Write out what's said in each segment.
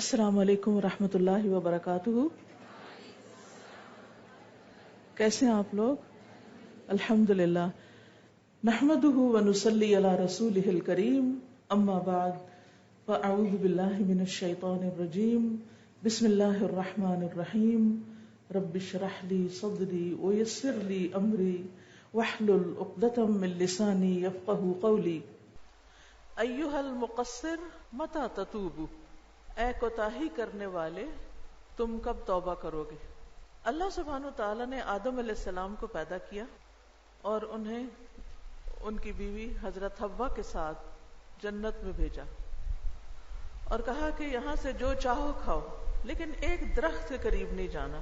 السلام علیکم ورحمۃ اللہ وبرکاتہ. کیسے ہیں آپ لوگ؟ الحمد للہ. نحمده ونصلی علی رسولہ الکریم. اما بعد فاعوذ باللہ من الشیطان الرجیم. بسم اللہ الرحمن الرحیم. رب اشرح لی صدری ویسر لی امری واحلل عقدۃ من لسانی یفقہوا قولی. ایھا المقصر متی تتوب، اے کوتاہی کرنے والے تم کب توبہ کرو گے؟ اللہ سبحانہ وتعالی نے آدم علیہ السلام کو پیدا کیا اور انہیں ان کی بیوی حضرت حوا کے ساتھ جنت میں بھیجا اور کہا کہ یہاں سے جو چاہو کھاؤ لیکن ایک درخت کے قریب نہیں جانا.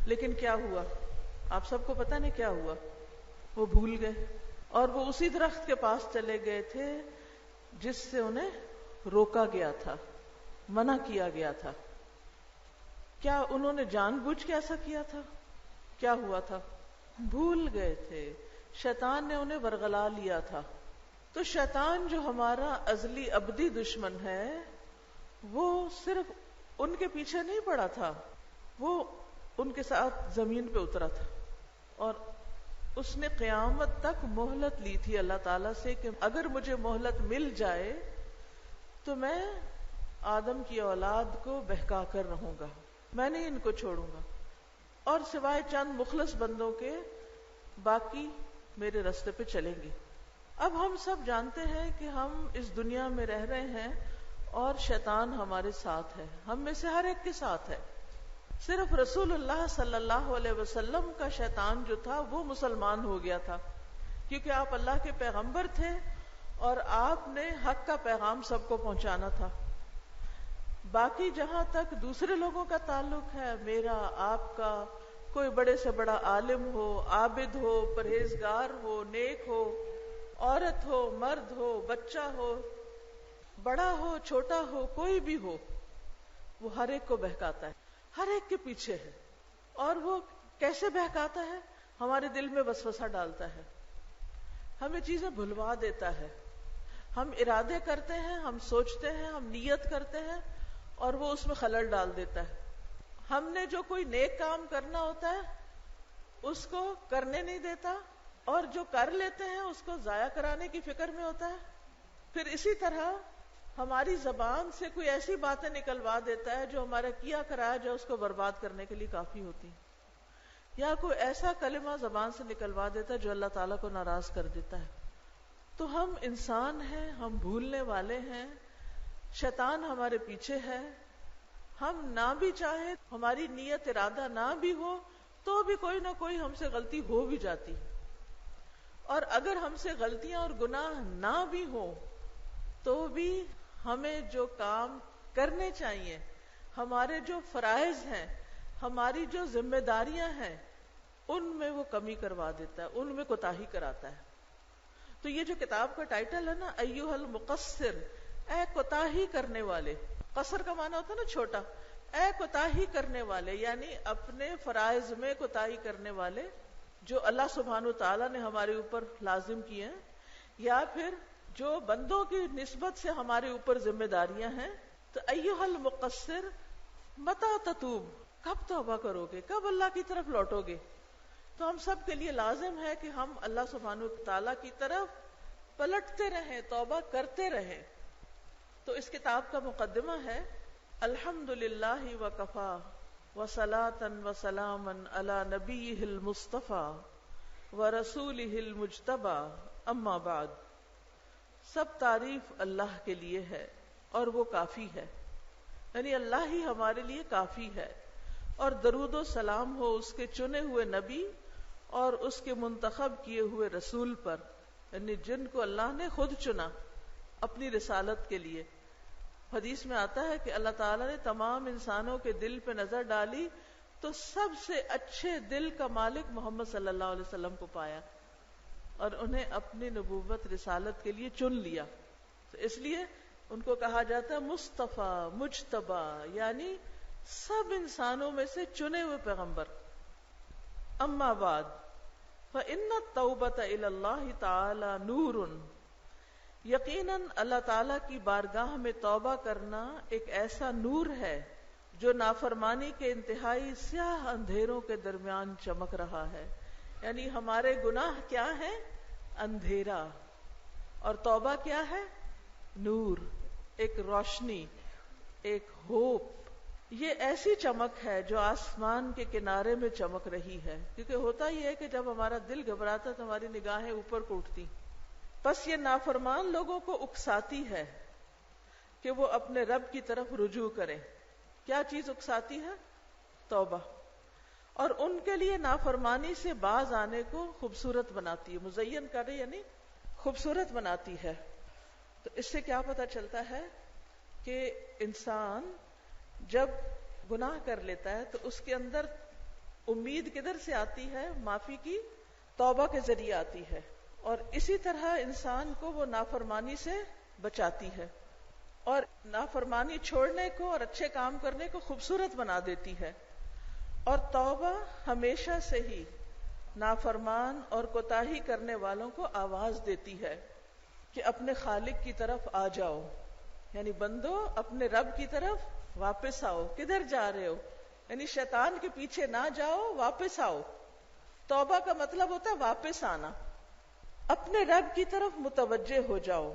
لیکن کیا ہوا؟ آپ سب کو پتہ نہیں کیا ہوا. وہ بھول گئے اور وہ اسی درخت کے پاس چلے گئے تھے جس سے انہیں روکا گیا تھا، منع کیا گیا تھا. کیا انہوں نے جان بوجھ کے ایسا کیا تھا؟ کیا ہوا تھا؟ بھول گئے تھے. شیطان نے انہیں ورغلا لیا تھا. تو شیطان جو ہمارا ازلی ابدی دشمن ہے وہ صرف ان کے پیچھے نہیں پڑا تھا، وہ ان کے ساتھ زمین پہ اترا تھا اور اس نے قیامت تک مہلت لی تھی اللہ تعالیٰ سے کہ اگر مجھے مہلت مل جائے تو میں آدم کی اولاد کو بہکا کر رہوں گا، میں نہیں ان کو چھوڑوں گا، اور سوائے چند مخلص بندوں کے باقی میرے راستے پہ چلیں گے. اب ہم سب جانتے ہیں کہ ہم اس دنیا میں رہ رہے ہیں اور شیطان ہمارے ساتھ ہے، ہم میں سے ہر ایک کے ساتھ ہے. صرف رسول اللہ صلی اللہ علیہ وسلم کا شیطان جو تھا وہ مسلمان ہو گیا تھا کیونکہ آپ اللہ کے پیغمبر تھے اور آپ نے حق کا پیغام سب کو پہنچانا تھا. باقی جہاں تک دوسرے لوگوں کا تعلق ہے، میرا آپ کا، کوئی بڑے سے بڑا عالم ہو، عابد ہو، پرہیزگار ہو، نیک ہو، عورت ہو، مرد ہو، بچہ ہو، بڑا ہو، چھوٹا ہو، کوئی بھی ہو، وہ ہر ایک کو بہکاتا ہے، ہر ایک کے پیچھے ہے. اور وہ کیسے بہکاتا ہے؟ ہمارے دل میں وسوسہ ڈالتا ہے، ہمیں چیزیں بھلوا دیتا ہے. ہم ارادے کرتے ہیں، ہم سوچتے ہیں، ہم نیت کرتے ہیں اور وہ اس میں خلل ڈال دیتا ہے. ہم نے جو کوئی نیک کام کرنا ہوتا ہے اس کو کرنے نہیں دیتا اور جو کر لیتے ہیں اس کو ضائع کرانے کی فکر میں ہوتا ہے. پھر اسی طرح ہماری زبان سے کوئی ایسی باتیں نکلوا دیتا ہے جو ہمارا کیا کرایا جو اس کو برباد کرنے کے لیے کافی ہوتی ہیں، یا کوئی ایسا کلمہ زبان سے نکلوا دیتا ہے جو اللہ تعالیٰ کو ناراض کر دیتا ہے. تو ہم انسان ہیں، ہم بھولنے والے ہیں، شیطان ہمارے پیچھے ہے. ہم نہ بھی چاہیں، ہماری نیت ارادہ نہ بھی ہو تو بھی کوئی نہ کوئی ہم سے غلطی ہو بھی جاتی. اور اگر ہم سے غلطیاں اور گناہ نہ بھی ہوں تو بھی ہمیں جو کام کرنے چاہیے، ہمارے جو فرائض ہیں، ہماری جو ذمہ داریاں ہیں، ان میں وہ کمی کروا دیتا ہے، ان میں کوتاہی کراتا ہے. تو یہ جو کتاب کا ٹائٹل ہے نا، ایھا المقصر، اے کوتاہی کرنے والے. قصر کا معنی ہوتا ہے نا چھوٹا. اے کوتاہی کرنے والے یعنی اپنے فرائض میں کوتاہی کرنے والے جو اللہ سبحانہ وتعالیٰ نے ہمارے اوپر لازم کیے ہیں، یا پھر جو بندوں کی نسبت سے ہمارے اوپر ذمہ داریاں ہیں. تو ایھا المقصر متی تتوب، کب توبہ کرو گے، کب اللہ کی طرف لوٹو گے؟ تو ہم سب کے لیے لازم ہے کہ ہم اللہ سبحانہ وتعالیٰ کی طرف پلٹتے رہیں، توبہ کرتے رہیں. تو اس کتاب کا مقدمہ ہے الحمدللہ وکفا وصلاۃ وسلاما علی نبیہ المصطفى ورسولہ المجتبی اما بعد. سب تعریف اللہ کے لیے ہے اور وہ کافی ہے، یعنی اللہ ہی ہمارے لیے کافی ہے. اور درود و سلام ہو اس کے چنے ہوئے نبی اور اس کے منتخب کیے ہوئے رسول پر، یعنی جن کو اللہ نے خود چنا اپنی رسالت کے لیے. حدیث میں آتا ہے کہ اللہ تعالیٰ نے تمام انسانوں کے دل پہ نظر ڈالی تو سب سے اچھے دل کا مالک محمد صلی اللہ علیہ وسلم کو پایا اور انہیں اپنی نبوت رسالت کے لیے چن لیا. تو اس لیے ان کو کہا جاتا ہے مصطفیٰ، مجتبیٰ، یعنی سب انسانوں میں سے چنے ہوئے پیغمبر. اما بعد فإن التوبة إلى الله تعالى نور، یقیناً اللہ تعالیٰ کی بارگاہ میں توبہ کرنا ایک ایسا نور ہے جو نافرمانی کے انتہائی سیاہ اندھیروں کے درمیان چمک رہا ہے. یعنی ہمارے گناہ کیا ہیں؟ اندھیرا. اور توبہ کیا ہے؟ نور، ایک روشنی، ایک ہوپ. یہ ایسی چمک ہے جو آسمان کے کنارے میں چمک رہی ہے. کیونکہ ہوتا یہ ہے کہ جب ہمارا دل گھبراتا تو ہماری نگاہیں اوپر کو اٹھتی. بس یہ نافرمان لوگوں کو اکساتی ہے کہ وہ اپنے رب کی طرف رجوع کریں. کیا چیز اکساتی ہے؟ توبہ. اور ان کے لیے نافرمانی سے باز آنے کو خوبصورت بناتی ہے. مزین کرے یعنی خوبصورت بناتی ہے. تو اس سے کیا پتہ چلتا ہے کہ انسان جب گناہ کر لیتا ہے تو اس کے اندر امید کدھر سے آتی ہے؟ معافی کی. توبہ کے ذریعے آتی ہے. اور اسی طرح انسان کو وہ نافرمانی سے بچاتی ہے اور نافرمانی چھوڑنے کو اور اچھے کام کرنے کو خوبصورت بنا دیتی ہے. اور توبہ ہمیشہ سے ہی نافرمان اور کوتاہی کرنے والوں کو آواز دیتی ہے کہ اپنے خالق کی طرف آ جاؤ. یعنی بندو اپنے رب کی طرف واپس آؤ. کدھر جا رہے ہو؟ یعنی شیطان کے پیچھے نہ جاؤ، واپس آؤ. توبہ کا مطلب ہوتا ہے واپس آنا. اپنے رب کی طرف متوجہ ہو جاؤ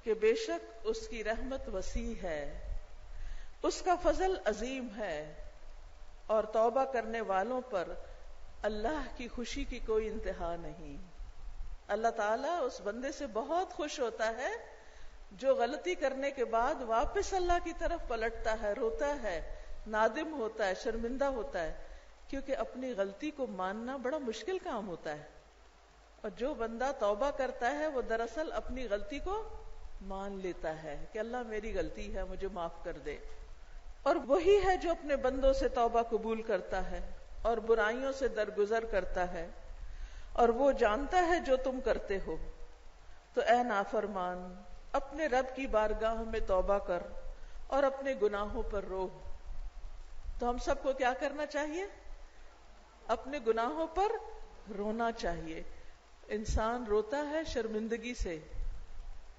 کہ بے شک اس کی رحمت وسیع ہے، اس کا فضل عظیم ہے، اور توبہ کرنے والوں پر اللہ کی خوشی کی کوئی انتہا نہیں. اللہ تعالیٰ اس بندے سے بہت خوش ہوتا ہے جو غلطی کرنے کے بعد واپس اللہ کی طرف پلٹتا ہے، روتا ہے، نادم ہوتا ہے، شرمندہ ہوتا ہے. کیونکہ اپنی غلطی کو ماننا بڑا مشکل کام ہوتا ہے. اور جو بندہ توبہ کرتا ہے وہ دراصل اپنی غلطی کو مان لیتا ہے کہ اللہ میری غلطی ہے، مجھے معاف کر دے. اور وہی ہے جو اپنے بندوں سے توبہ قبول کرتا ہے اور برائیوں سے درگزر کرتا ہے. اور وہ جانتا ہے جو تم کرتے ہو. تو اے نافرمان، اپنے رب کی بارگاہ میں توبہ کر اور اپنے گناہوں پر رو. تو ہم سب کو کیا کرنا چاہیے؟ اپنے گناہوں پر رونا چاہیے. انسان روتا ہے شرمندگی سے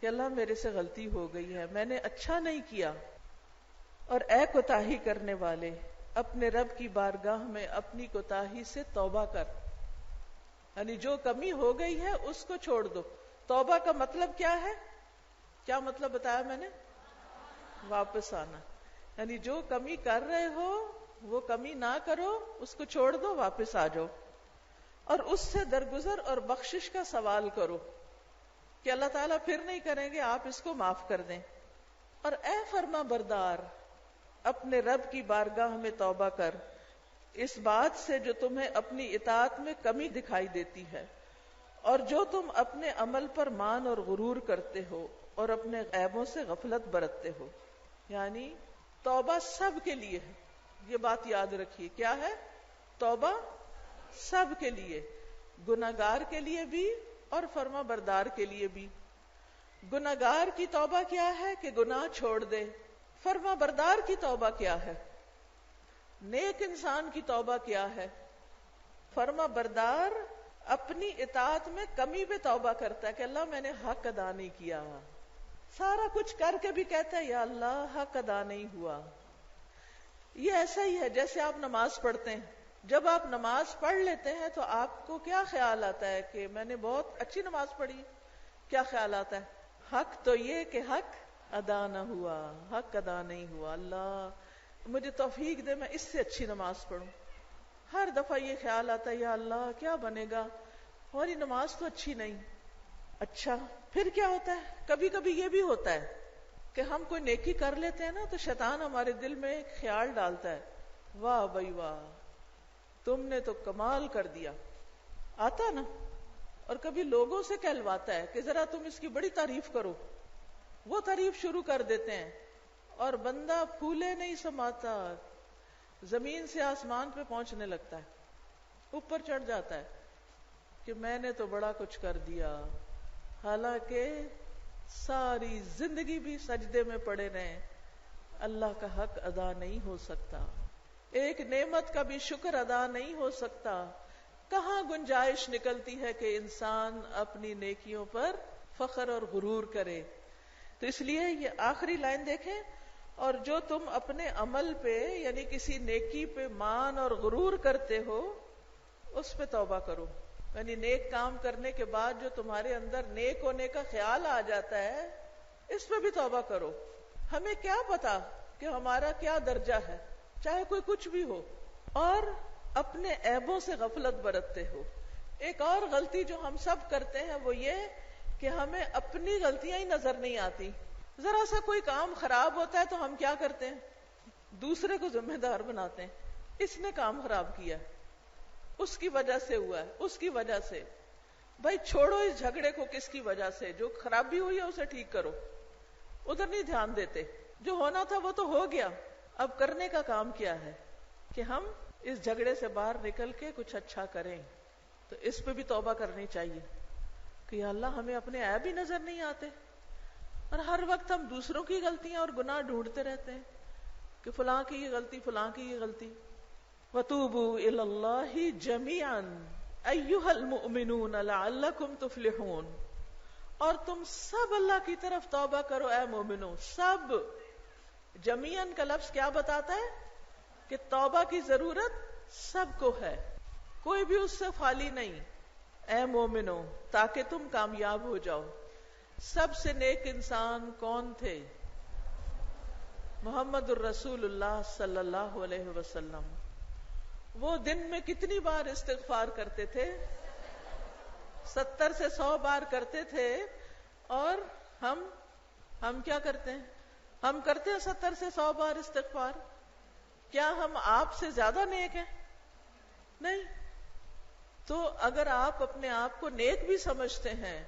کہ اللہ میرے سے غلطی ہو گئی ہے، میں نے اچھا نہیں کیا. اور اے کوتاہی کرنے والے، اپنے رب کی بارگاہ میں اپنی کوتاہی سے توبہ کر. یعنی جو کمی ہو گئی ہے اس کو چھوڑ دو. توبہ کا مطلب کیا ہے؟ کیا مطلب بتایا میں نے؟ واپس آنا. یعنی جو کمی کر رہے ہو وہ کمی نہ کرو، اس کو چھوڑ دو، واپس آ جاؤ. اور اس سے درگزر اور بخشش کا سوال کرو کہ اللہ تعالیٰ پھر نہیں کریں گے، آپ اس کو معاف کر دیں. اور اے فرما بردار، اپنے رب کی بارگاہ میں توبہ کر اس بات سے جو تمہیں اپنی اطاعت میں کمی دکھائی دیتی ہے اور جو تم اپنے عمل پر مان اور غرور کرتے ہو اور اپنے عیبوں سے غفلت برتتے ہو. یعنی توبہ سب کے لیے ہے. یہ بات یاد رکھیے. کیا ہے؟ توبہ سب کے لیے، گناہگار کے لیے بھی اور فرما بردار کے لیے بھی. گناہگار کی توبہ کیا ہے کہ گناہ چھوڑ دے. فرما بردار کی توبہ کیا ہے؟ نیک انسان کی توبہ کیا ہے؟ فرما بردار اپنی اطاعت میں کمی پہ توبہ کرتا ہے کہ اللہ میں نے حق ادا نہیں کیا. سارا کچھ کر کے بھی کہتا ہے یا اللہ حق ادا نہیں ہوا. یہ ایسا ہی ہے جیسے آپ نماز پڑھتے ہیں. جب آپ نماز پڑھ لیتے ہیں تو آپ کو کیا خیال آتا ہے کہ میں نے بہت اچھی نماز پڑھی. کیا خیال آتا ہے؟ حق تو یہ کہ حق ادا نہ ہوا، حق ادا نہیں ہوا. اللہ مجھے توفیق دے میں اس سے اچھی نماز پڑھوں. ہر دفعہ یہ خیال آتا ہے یا اللہ کیا بنے گا، ہماری نماز تو اچھی نہیں. اچھا پھر کیا ہوتا ہے؟ کبھی کبھی یہ بھی ہوتا ہے کہ ہم کوئی نیکی کر لیتے ہیں نا تو شیطان ہمارے دل میں ایک خیال ڈالتا ہے، واہ بھائی واہ تم نے تو کمال کر دیا. آتا نا. اور کبھی لوگوں سے کہلواتا ہے کہ ذرا تم اس کی بڑی تعریف کرو. وہ تعریف شروع کر دیتے ہیں اور بندہ پھولے نہیں سماتا، زمین سے آسمان پہ پہنچنے لگتا ہے، اوپر چڑھ جاتا ہے کہ میں نے تو بڑا کچھ کر دیا. حالانکہ ساری زندگی بھی سجدے میں پڑے رہے، اللہ کا حق ادا نہیں ہو سکتا. ایک نعمت کا بھی شکر ادا نہیں ہو سکتا. کہاں گنجائش نکلتی ہے کہ انسان اپنی نیکیوں پر فخر اور غرور کرے. تو اس لیے یہ آخری لائن دیکھیں، اور جو تم اپنے عمل پہ یعنی کسی نیکی پہ مان اور غرور کرتے ہو اس پہ توبہ کرو. یعنی نیک کام کرنے کے بعد جو تمہارے اندر نیک ہونے کا خیال آ جاتا ہے اس پہ بھی توبہ کرو. ہمیں کیا پتا کہ ہمارا کیا درجہ ہے، چاہے کوئی کچھ بھی ہو، اور اپنے عیبوں سے غفلت برتتے ہو. ایک اور غلطی جو ہم سب کرتے ہیں وہ یہ کہ ہمیں اپنی غلطیاں ہی نظر نہیں آتی. ذرا سا کوئی کام خراب ہوتا ہے تو ہم کیا کرتے ہیں، دوسرے کو ذمہ دار بناتے ہیں. اس نے کام خراب کیا، اس کی وجہ سے ہوا ہے، اس کی وجہ سے. بھائی چھوڑو اس جھگڑے کو، کس کی وجہ سے؟ جو خرابی ہوئی ہے اسے ٹھیک کرو. ادھر نہیں دھیان دیتے. جو ہونا تھا وہ تو ہو گیا، اب کرنے کا کام کیا ہے کہ ہم اس جھگڑے سے باہر نکل کے کچھ اچھا کریں. تو اس پہ بھی توبہ کرنی چاہیے کہ یا اللہ ہمیں اپنے عیب ہی نظر نہیں آتے، اور ہر وقت ہم دوسروں کی غلطیاں اور گناہ ڈھونڈتے رہتے ہیں کہ فلاں کی یہ غلطی، فلاں کی یہ غلطی. وَتُوبُوا إِلَى اللَّهِ جَمِيعًا أَيُّهَا الْمُؤْمِنُونَ لَعَلَّكُمْ تُفْلِحُونَ. اور تم سب اللہ کی طرف توبہ کرو اے مومنو. سب. جمیعاً کا لفظ کیا بتاتا ہے کہ توبہ کی ضرورت سب کو ہے، کوئی بھی اس سے خالی نہیں. اے مومنو، تاکہ تم کامیاب ہو جاؤ. سب سے نیک انسان کون تھے؟ محمد الرسول اللہ صلی اللہ علیہ وسلم. وہ دن میں کتنی بار استغفار کرتے تھے؟ 70 سے 100 بار کرتے تھے. اور ہم کیا کرتے ہیں؟ ہم کرتے ہیں 70 سے 100 بار استغفار. کیا ہم آپ سے زیادہ نیک ہیں؟ نہیں. تو اگر آپ اپنے آپ کو نیک بھی سمجھتے ہیں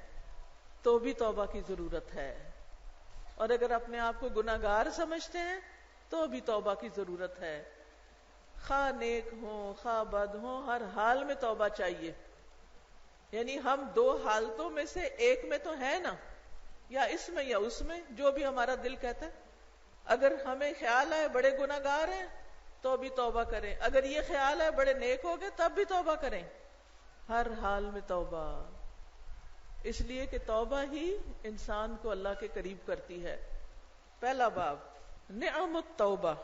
تو بھی توبہ کی ضرورت ہے، اور اگر اپنے آپ کو گناہگار سمجھتے ہیں تو بھی توبہ کی ضرورت ہے. خواہ نیک ہوں خواہ بد ہوں، ہر حال میں توبہ چاہیے. یعنی ہم دو حالتوں میں سے ایک میں تو ہے نا، یا اس میں یا اس میں، جو بھی ہمارا دل کہتا ہے. اگر ہمیں خیال ہے بڑے گناہگار ہیں تو بھی توبہ کریں، اگر یہ خیال ہے بڑے نیک ہو گئے تب بھی توبہ کریں. ہر حال میں توبہ، اس لیے کہ توبہ ہی انسان کو اللہ کے قریب کرتی ہے. پہلا باب نعم التوبہ،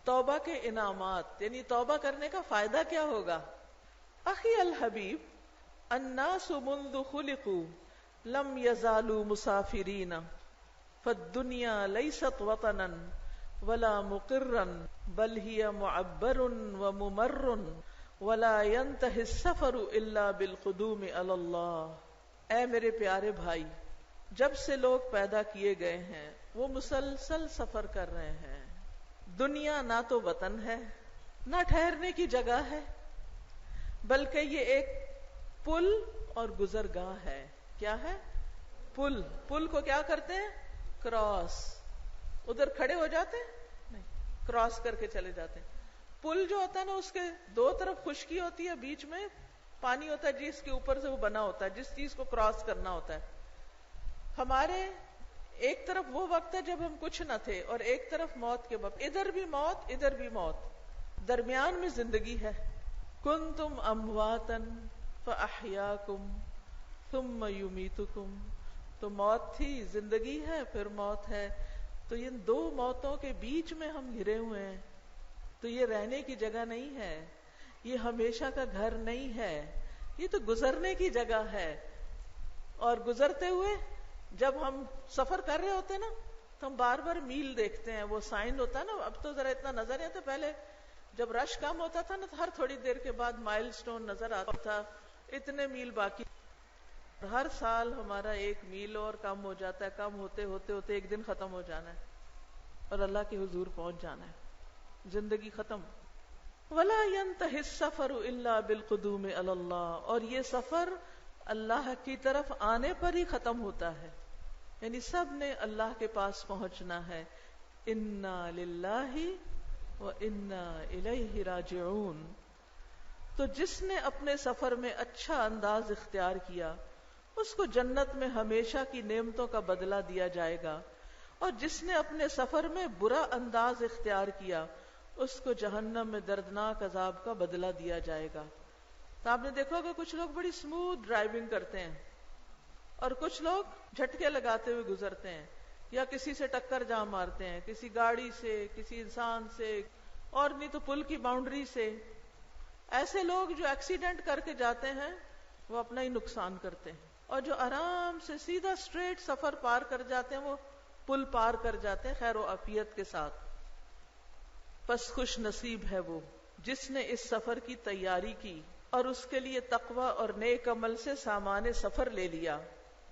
توبہ کے انعامات، یعنی توبہ کرنے کا فائدہ کیا ہوگا. اخی الحبیب، الناس منذ خلقوا لم يزالوا مسافرین فالدنیا لیست وطنا ولا مقرا بل هي معبر وممر ولا ينتهي السفر الا بالقدوم علی اللہ. اے میرے پیارے بھائی، جب سے لوگ پیدا کیے گئے ہیں وہ مسلسل سفر کر رہے ہیں. دنیا نہ تو وطن ہے نہ ٹھہرنے کی جگہ ہے، بلکہ یہ ایک پل اور گزرگاہ ہے. کیا ہے؟ پل. پل کو کیا کرتے ہیں؟ کراس. ادھر کھڑے ہو جاتے ہیں نہیں، کراس کر کے چلے جاتے ہیں. پل جو ہوتا ہے نا، اس کے دو طرف خشکی ہوتی ہے، بیچ میں پانی ہوتا ہے جس کے اوپر سے وہ بنا ہوتا ہے، جس چیز کو کراس کرنا ہوتا ہے. ہمارے ایک طرف وہ وقت ہے جب ہم کچھ نہ تھے، اور ایک طرف موت کے وقت. ادھر بھی موت ادھر بھی موت، درمیان میں زندگی ہے. کنتم امواتا فاحیاکم ثم یمیتکم. تو موت تھی، زندگی ہے، پھر موت ہے. تو ان دو موتوں کے بیچ میں ہم گھرے ہوئے ہیں. تو یہ رہنے کی جگہ نہیں ہے، یہ ہمیشہ کا گھر نہیں ہے، یہ تو گزرنے کی جگہ ہے. اور گزرتے ہوئے جب ہم سفر کر رہے ہوتے ہیں نا تو ہم بار بار میل دیکھتے ہیں. وہ سائن ہوتا ہے نا، اب تو ذرا اتنا نظر نہیں آتا، پہلے جب رش کم ہوتا تھا نا تو ہر تھوڑی دیر کے بعد مائل سٹون نظر آتا تھا، اتنے میل باقی. ہر سال ہمارا 1 میل اور کم ہو جاتا ہے، کم ہوتے ہوتے ہوتے ایک دن ختم ہو جانا ہے اور اللہ کے حضور پہنچ جانا ہے، زندگی ختم. ولا ينتهي السفر الا بالقدوم علی اللہ. اور یہ سفر اللہ کی طرف آنے پر ہی ختم ہوتا ہے، یعنی سب نے اللہ کے پاس پہنچنا ہے. انا للہ وانا الیہ راجعون. تو جس نے اپنے سفر میں اچھا انداز اختیار کیا اس کو جنت میں ہمیشہ کی نعمتوں کا بدلہ دیا جائے گا، اور جس نے اپنے سفر میں برا انداز اختیار کیا اس کو جہنم میں دردناک عذاب کا بدلہ دیا جائے گا. تو آپ نے دیکھا کہ کچھ لوگ بڑی سموتھ ڈرائیونگ کرتے ہیں اور کچھ لوگ جھٹکے لگاتے ہوئے گزرتے ہیں، یا کسی سے ٹکر جا مارتے ہیں، کسی گاڑی سے، کسی انسان سے، اور نہیں تو پل کی باؤنڈری سے. ایسے لوگ جو ایکسیڈنٹ کر کے جاتے ہیں وہ اپنا ہی نقصان کرتے ہیں، اور جو آرام سے سیدھا اسٹریٹ سفر پار کر جاتے ہیں وہ پل پار کر جاتے ہیں خیر و عافیت کے ساتھ. پس خوش نصیب ہے وہ جس نے اس سفر کی تیاری کی اور اس کے لیے تقوی اور نیک عمل سے سامان سفر لے لیا،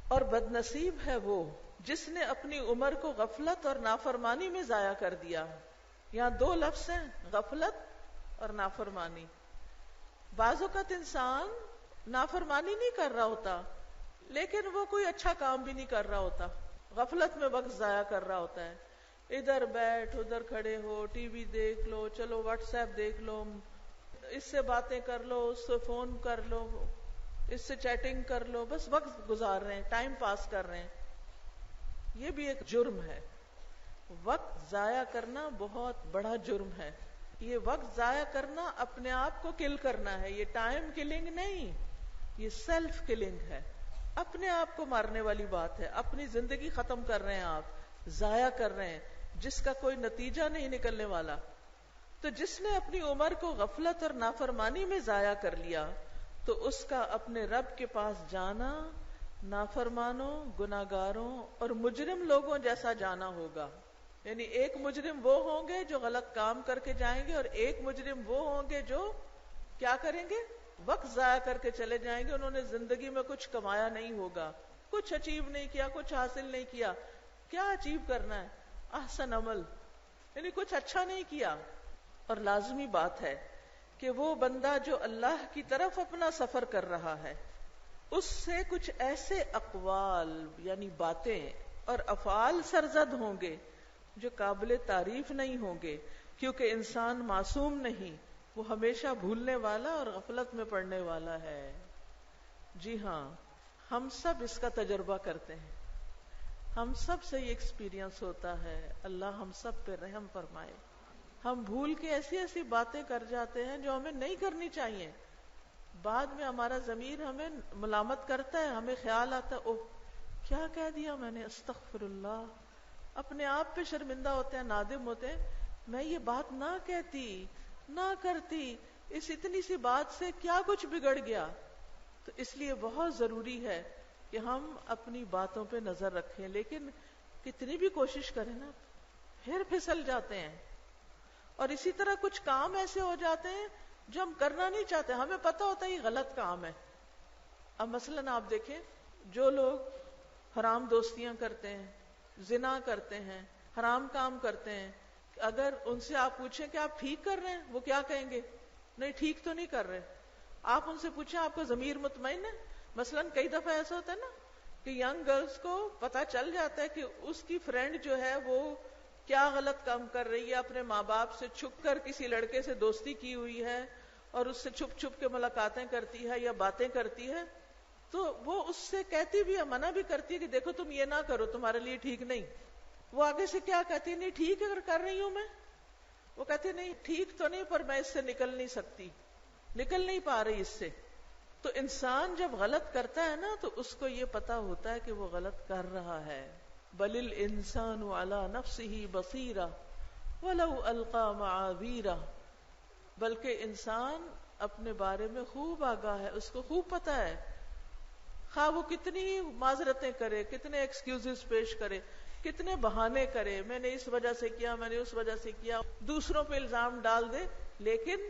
اور بد نصیب ہے وہ جس نے اپنی عمر کو غفلت اور نافرمانی میں ضائع کر دیا. یہاں دو لفظ ہیں، غفلت اور نافرمانی. بعض اوقات انسان نافرمانی نہیں کر رہا ہوتا لیکن وہ کوئی اچھا کام بھی نہیں کر رہا ہوتا، غفلت میں وقت ضائع کر رہا ہوتا ہے. ادھر بیٹھ ادھر کھڑے ہو، ٹی وی دیکھ لو، چلو واٹس ایپ دیکھ لو، اس سے باتیں کر لو، اس سے فون کر لو، اس سے چیٹنگ کر لو، بس وقت گزار رہے ہیں، ٹائم پاس کر رہے ہیں. یہ بھی ایک جرم ہے. وقت ضائع کرنا بہت بڑا جرم ہے. یہ وقت ضائع کرنا اپنے آپ کو کل کرنا ہے. یہ ٹائم کلنگ نہیں، یہ سیلف کلنگ ہے. اپنے آپ کو مارنے والی بات ہے. اپنی زندگی ختم کر رہے ہیں، آپ ضائع کر رہے ہیں جس کا کوئی نتیجہ نہیں نکلنے والا. تو جس نے اپنی عمر کو غفلت اور نافرمانی میں ضائع کر لیا تو اس کا اپنے رب کے پاس جانا نافرمانوں، گناہگاروں اور مجرم لوگوں جیسا جانا ہوگا. یعنی ایک مجرم وہ ہوں گے جو غلط کام کر کے جائیں گے، اور ایک مجرم وہ ہوں گے جو کیا کریں گے؟ وقت ضائع کر کے چلے جائیں گے. انہوں نے زندگی میں کچھ کمایا نہیں ہوگا، کچھ اچیو نہیں کیا، کچھ حاصل نہیں کیا. کیا اچیو کرنا ہے؟ احسن عمل، یعنی کچھ اچھا نہیں کیا. اور لازمی بات ہے کہ وہ بندہ جو اللہ کی طرف اپنا سفر کر رہا ہے اس سے کچھ ایسے اقوال یعنی باتیں اور افعال سرزد ہوں گے جو قابل تعریف نہیں ہوں گے، کیونکہ انسان معصوم نہیں، وہ ہمیشہ بھولنے والا اور غفلت میں پڑنے والا ہے. جی ہاں، ہم سب اس کا تجربہ کرتے ہیں، ہم سب سے یہ ایکسپیرینس ہوتا ہے. اللہ ہم سب پہ رحم فرمائے. ہم بھول کے ایسی ایسی باتیں کر جاتے ہیں جو ہمیں نہیں کرنی چاہیے. بعد میں ہمارا ضمیر ہمیں ملامت کرتا ہے، ہمیں خیال آتا ہے اوہ کیا کہہ دیا میں نے، استغفر اللہ. اپنے آپ پہ شرمندہ ہوتے ہیں، نادم ہوتے ہیں، میں یہ بات نہ کہتی، نہ کرتی، اس اتنی سی بات سے کیا کچھ بگڑ گیا. تو اس لیے بہت ضروری ہے کہ ہم اپنی باتوں پہ نظر رکھیں. لیکن کتنی بھی کوشش کریں نا پھر پھسل جاتے ہیں. اور اسی طرح کچھ کام ایسے ہو جاتے ہیں جو ہم کرنا نہیں چاہتے، ہمیں پتہ ہوتا ہے یہ غلط کام ہے. اب مثلاً آپ دیکھیں جو لوگ حرام دوستیاں کرتے ہیں، زنا کرتے ہیں، حرام کام کرتے ہیں، اگر ان سے آپ پوچھیں کہ آپ ٹھیک کر رہے ہیں، وہ کیا کہیں گے؟ نہیں ٹھیک تو نہیں کر رہے. آپ ان سے پوچھیں آپ کا ضمیر مطمئن ہے؟ مثلاً کئی دفعہ ایسا ہوتا ہے نا کہ ینگ گرلز کو پتا چل جاتا ہے کہ اس کی فرینڈ جو ہے وہ کیا غلط کام کر رہی ہے، اپنے ماں باپ سے چھپ کر کسی لڑکے سے دوستی کی ہوئی ہے اور اس سے چھپ چھپ کے ملاقاتیں کرتی ہے یا باتیں کرتی ہے، تو وہ اس سے کہتی بھی ہے، منع بھی کرتی ہے کہ دیکھو تم یہ نہ کرو، تمہارے لیے ٹھیک نہیں. وہ آگے سے کیا کہتی ہے؟ نہیں ٹھیک اگر کر رہی ہوں میں. وہ کہتی نہیں ٹھیک تو نہیں، پر میں اس سے نکل نہیں سکتی، نکل نہیں پا رہی اس سے. تو انسان جب غلط کرتا ہے نا تو اس کو یہ پتا ہوتا ہے کہ وہ غلط کر رہا ہے. بل الانسان علی نفسہ بصیرہ ولو القی معاذیرہ، بلکہ انسان اپنے بارے میں خوب آگاہ ہے، اس کو خوب پتا ہے. خواہ وہ کتنی معذرتیں کرے، کتنے ایکسکیوزز پیش کرے، کتنے بہانے کرے، میں نے اس وجہ سے کیا، میں نے اس وجہ سے کیا، دوسروں پہ الزام ڈال دے، لیکن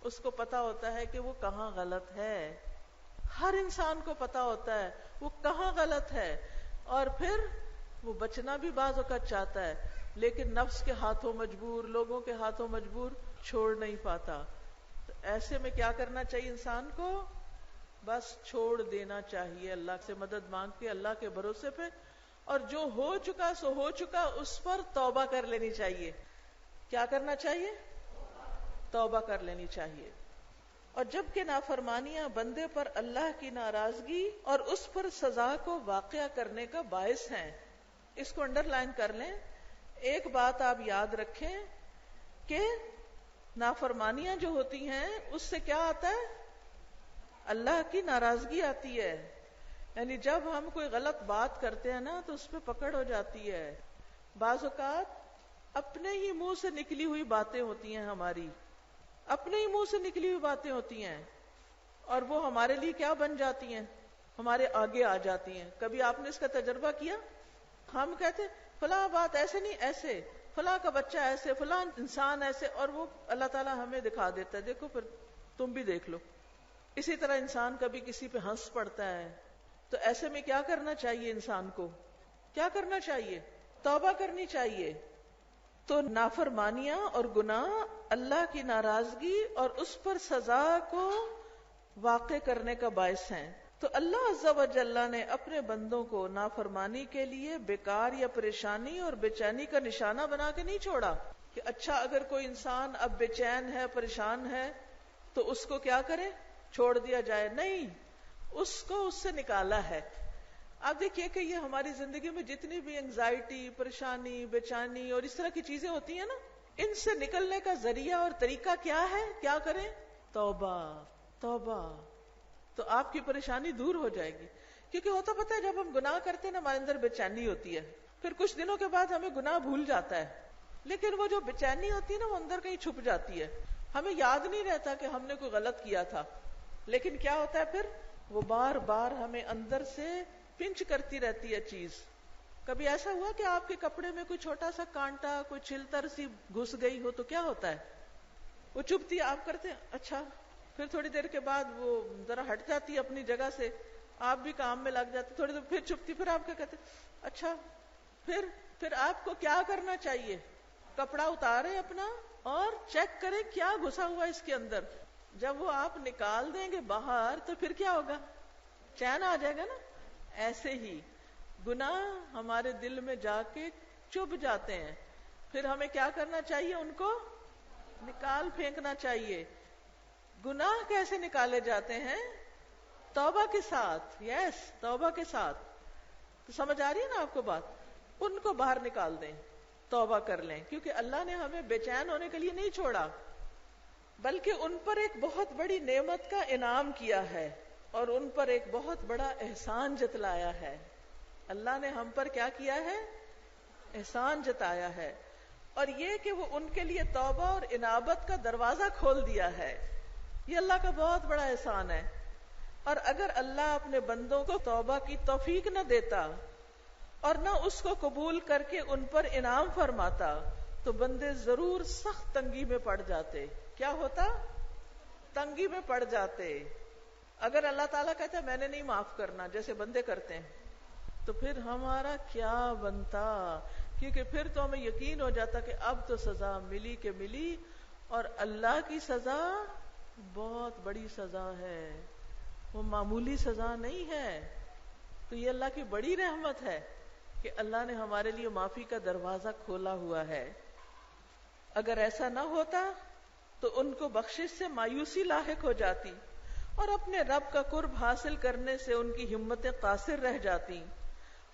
اس کو پتا ہوتا ہے کہ وہ کہاں غلط ہے. ہر انسان کو پتا ہوتا ہے وہ کہاں غلط ہے، اور پھر وہ بچنا بھی بعض اوقات چاہتا ہے لیکن نفس کے ہاتھوں مجبور، لوگوں کے ہاتھوں مجبور چھوڑ نہیں پاتا. تو ایسے میں کیا کرنا چاہیے انسان کو؟ بس چھوڑ دینا چاہیے، اللہ سے مدد مانگ کے اللہ کے بھروسے پہ، اور جو ہو چکا سو ہو چکا، اس پر توبہ کر لینی چاہیے. کیا کرنا چاہیے؟ توبہ کر لینی چاہیے. اور جب کہ نافرمانیاں بندے پر اللہ کی ناراضگی اور اس پر سزا کو واقع کرنے کا باعث ہیں. اس کو انڈر لائن کر لیں. ایک بات آپ یاد رکھیں کہ نافرمانیاں جو ہوتی ہیں اس سے کیا آتا ہے؟ اللہ کی ناراضگی آتی ہے. یعنی جب ہم کوئی غلط بات کرتے ہیں نا تو اس پہ پکڑ ہو جاتی ہے. بعض اوقات اپنے ہی منہ سے نکلی ہوئی باتیں ہوتی ہیں ہماری، اپنے ہی منہ سے نکلی ہوئی باتیں ہوتی ہیں، اور وہ ہمارے لیے کیا بن جاتی ہیں، ہمارے آگے آ جاتی ہیں. کبھی آپ نے اس کا تجربہ کیا؟ ہم کہتے فلاں بات ایسے نہیں ایسے، فلاں کا بچہ ایسے، فلاں انسان ایسے، اور وہ اللہ تعالیٰ ہمیں دکھا دیتا ہے دیکھو پھر تم بھی دیکھ لو. اسی طرح انسان کبھی کسی پہ ہنس پڑتا ہے، تو ایسے میں کیا کرنا چاہیے انسان کو؟ کیا کرنا چاہیے؟ توبہ کرنی چاہیے. تو نافرمانیاں اور گناہ اللہ کی ناراضگی اور اس پر سزا کو واقع کرنے کا باعث ہیں. تو اللہ عز و جل نے اپنے بندوں کو نافرمانی کے لیے بیکار یا پریشانی اور بے چینی کا نشانہ بنا کے نہیں چھوڑا کہ اچھا اگر کوئی انسان اب بے چین ہے، پریشان ہے، تو اس کو کیا کرے؟ چھوڑ دیا جائے. نہیں، اس کو اس سے نکالا ہے. آپ دیکھیے کہ یہ ہماری زندگی میں جتنی بھی انگزائٹی، پریشانی، بے چینی اور اس طرح کی چیزیں ہوتی ہیں نا، ان سے نکلنے کا ذریعہ اور طریقہ کیا ہے؟ کیا کریں؟ توبہ. توبہ. تو آپ کی پریشانی دور ہو جائے گی. کیونکہ ہوتا پتہ ہے جب ہم گناہ کرتے ہیں نا ہمارے اندر بے چینی ہوتی ہے، پھر کچھ دنوں کے بعد ہمیں گناہ بھول جاتا ہے، لیکن وہ جو بے چینی ہوتی ہے نا وہ اندر کہیں چھپ جاتی ہے، ہمیں یاد نہیں رہتا کہ ہم نے کوئی غلط کیا تھا. لیکن کیا ہوتا ہے پھر وہ بار بار ہمیں اندر سے پنچ کرتی رہتی ہے چیز. کبھی ایسا ہوا کہ آپ کے کپڑے میں کوئی چھوٹا سا کانٹا، کوئی چھلتر سی گھس گئی ہو تو کیا ہوتا ہے؟ وہ چبھتی ہے، آپ کرتے ہیں اچھا، پھر تھوڑی دیر کے بعد وہ ذرا ہٹ جاتی ہے اپنی جگہ سے، آپ بھی کام میں لگ جاتے، تھوڑی دیر پھر چبھتی، پھر آپ کیا کہتے ہیں اچھا. پھر آپ کو کیا کرنا چاہیے؟ کپڑا اتارے اپنا اور چیک کریں کیا گھسا ہوا اس کے اندر. جب وہ آپ نکال دیں گے باہر تو پھر کیا ہوگا؟ چین آ جائے گا نا. ایسے ہی گناہ ہمارے دل میں جا کے چبھ جاتے ہیں، پھر ہمیں کیا کرنا چاہیے؟ ان کو نکال پھینکنا چاہیے. گناہ کیسے نکالے جاتے ہیں؟ توبہ کے ساتھ. یس، توبہ کے ساتھ. تو سمجھ آ رہی ہے نا آپ کو بات؟ ان کو باہر نکال دیں، توبہ کر لیں، کیونکہ اللہ نے ہمیں بے چین ہونے کے لیے نہیں چھوڑا، بلکہ ان پر ایک بہت بڑی نعمت کا انعام کیا ہے اور ان پر ایک بہت بڑا احسان جتلایا ہے. اللہ نے ہم پر کیا کیا ہے؟ احسان جتایا ہے، اور یہ کہ وہ ان کے لیے توبہ اور انابت کا دروازہ کھول دیا ہے. یہ اللہ کا بہت بڑا احسان ہے. اور اگر اللہ اپنے بندوں کو توبہ کی توفیق نہ دیتا اور نہ اس کو قبول کر کے ان پر انعام فرماتا تو بندے ضرور سخت تنگی میں پڑ جاتے. کیا ہوتا؟ تنگی میں پڑ جاتے. اگر اللہ تعالیٰ کہتا میں نے نہیں معاف کرنا جیسے بندے کرتے ہیں تو پھر ہمارا کیا بنتا؟ کیونکہ پھر تو ہمیں یقین ہو جاتا کہ اب تو سزا ملی کہ ملی، اور اللہ کی سزا بہت بڑی سزا ہے، وہ معمولی سزا نہیں ہے. تو یہ اللہ کی بڑی رحمت ہے کہ اللہ نے ہمارے لیے معافی کا دروازہ کھولا ہوا ہے. اگر ایسا نہ ہوتا تو ان کو بخشش سے مایوسی لاحق ہو جاتی اور اپنے رب کا قرب حاصل کرنے سے ان کی ہمتیں قاصر رہ جاتی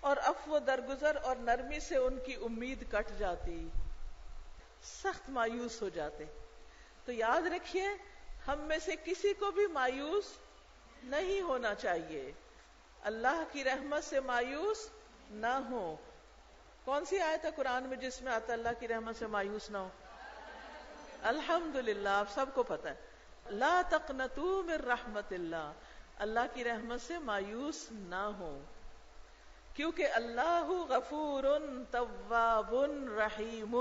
اور عفو درگزر اور نرمی سے ان کی امید کٹ جاتی، سخت مایوس ہو جاتے. تو یاد رکھیے ہم میں سے کسی کو بھی مایوس نہیں ہونا چاہیے، اللہ کی رحمت سے مایوس نہ ہو. کون سی آیت ہے قرآن میں جس میں آتا اللہ کی رحمت سے مایوس نہ ہو؟ الحمدللہ، آپ سب کو پتا ہے، لا تقنطوا من رحمت اللہ، اللہ کی رحمت سے مایوس نہ ہو، کیونکہ اللہ غفور تواب رحیم.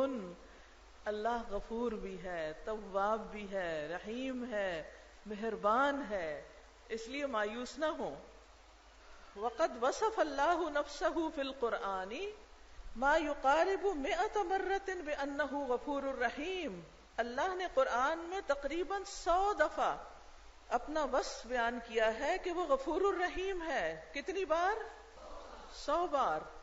اللہ غفور بھی ہے، تواب بھی ہے، رحیم ہے، مہربان ہے، اس لیے مایوس نہ ہو. وقد وصف اللہ نفسہ فی القرآن ما یقارب 100 مرۃ بأنہ غفور الرحیم. اللہ نے قرآن میں تقریباً 100 دفعہ اپنا وصف بیان کیا ہے کہ وہ غفور الرحیم ہے. کتنی بار؟ 100 بار.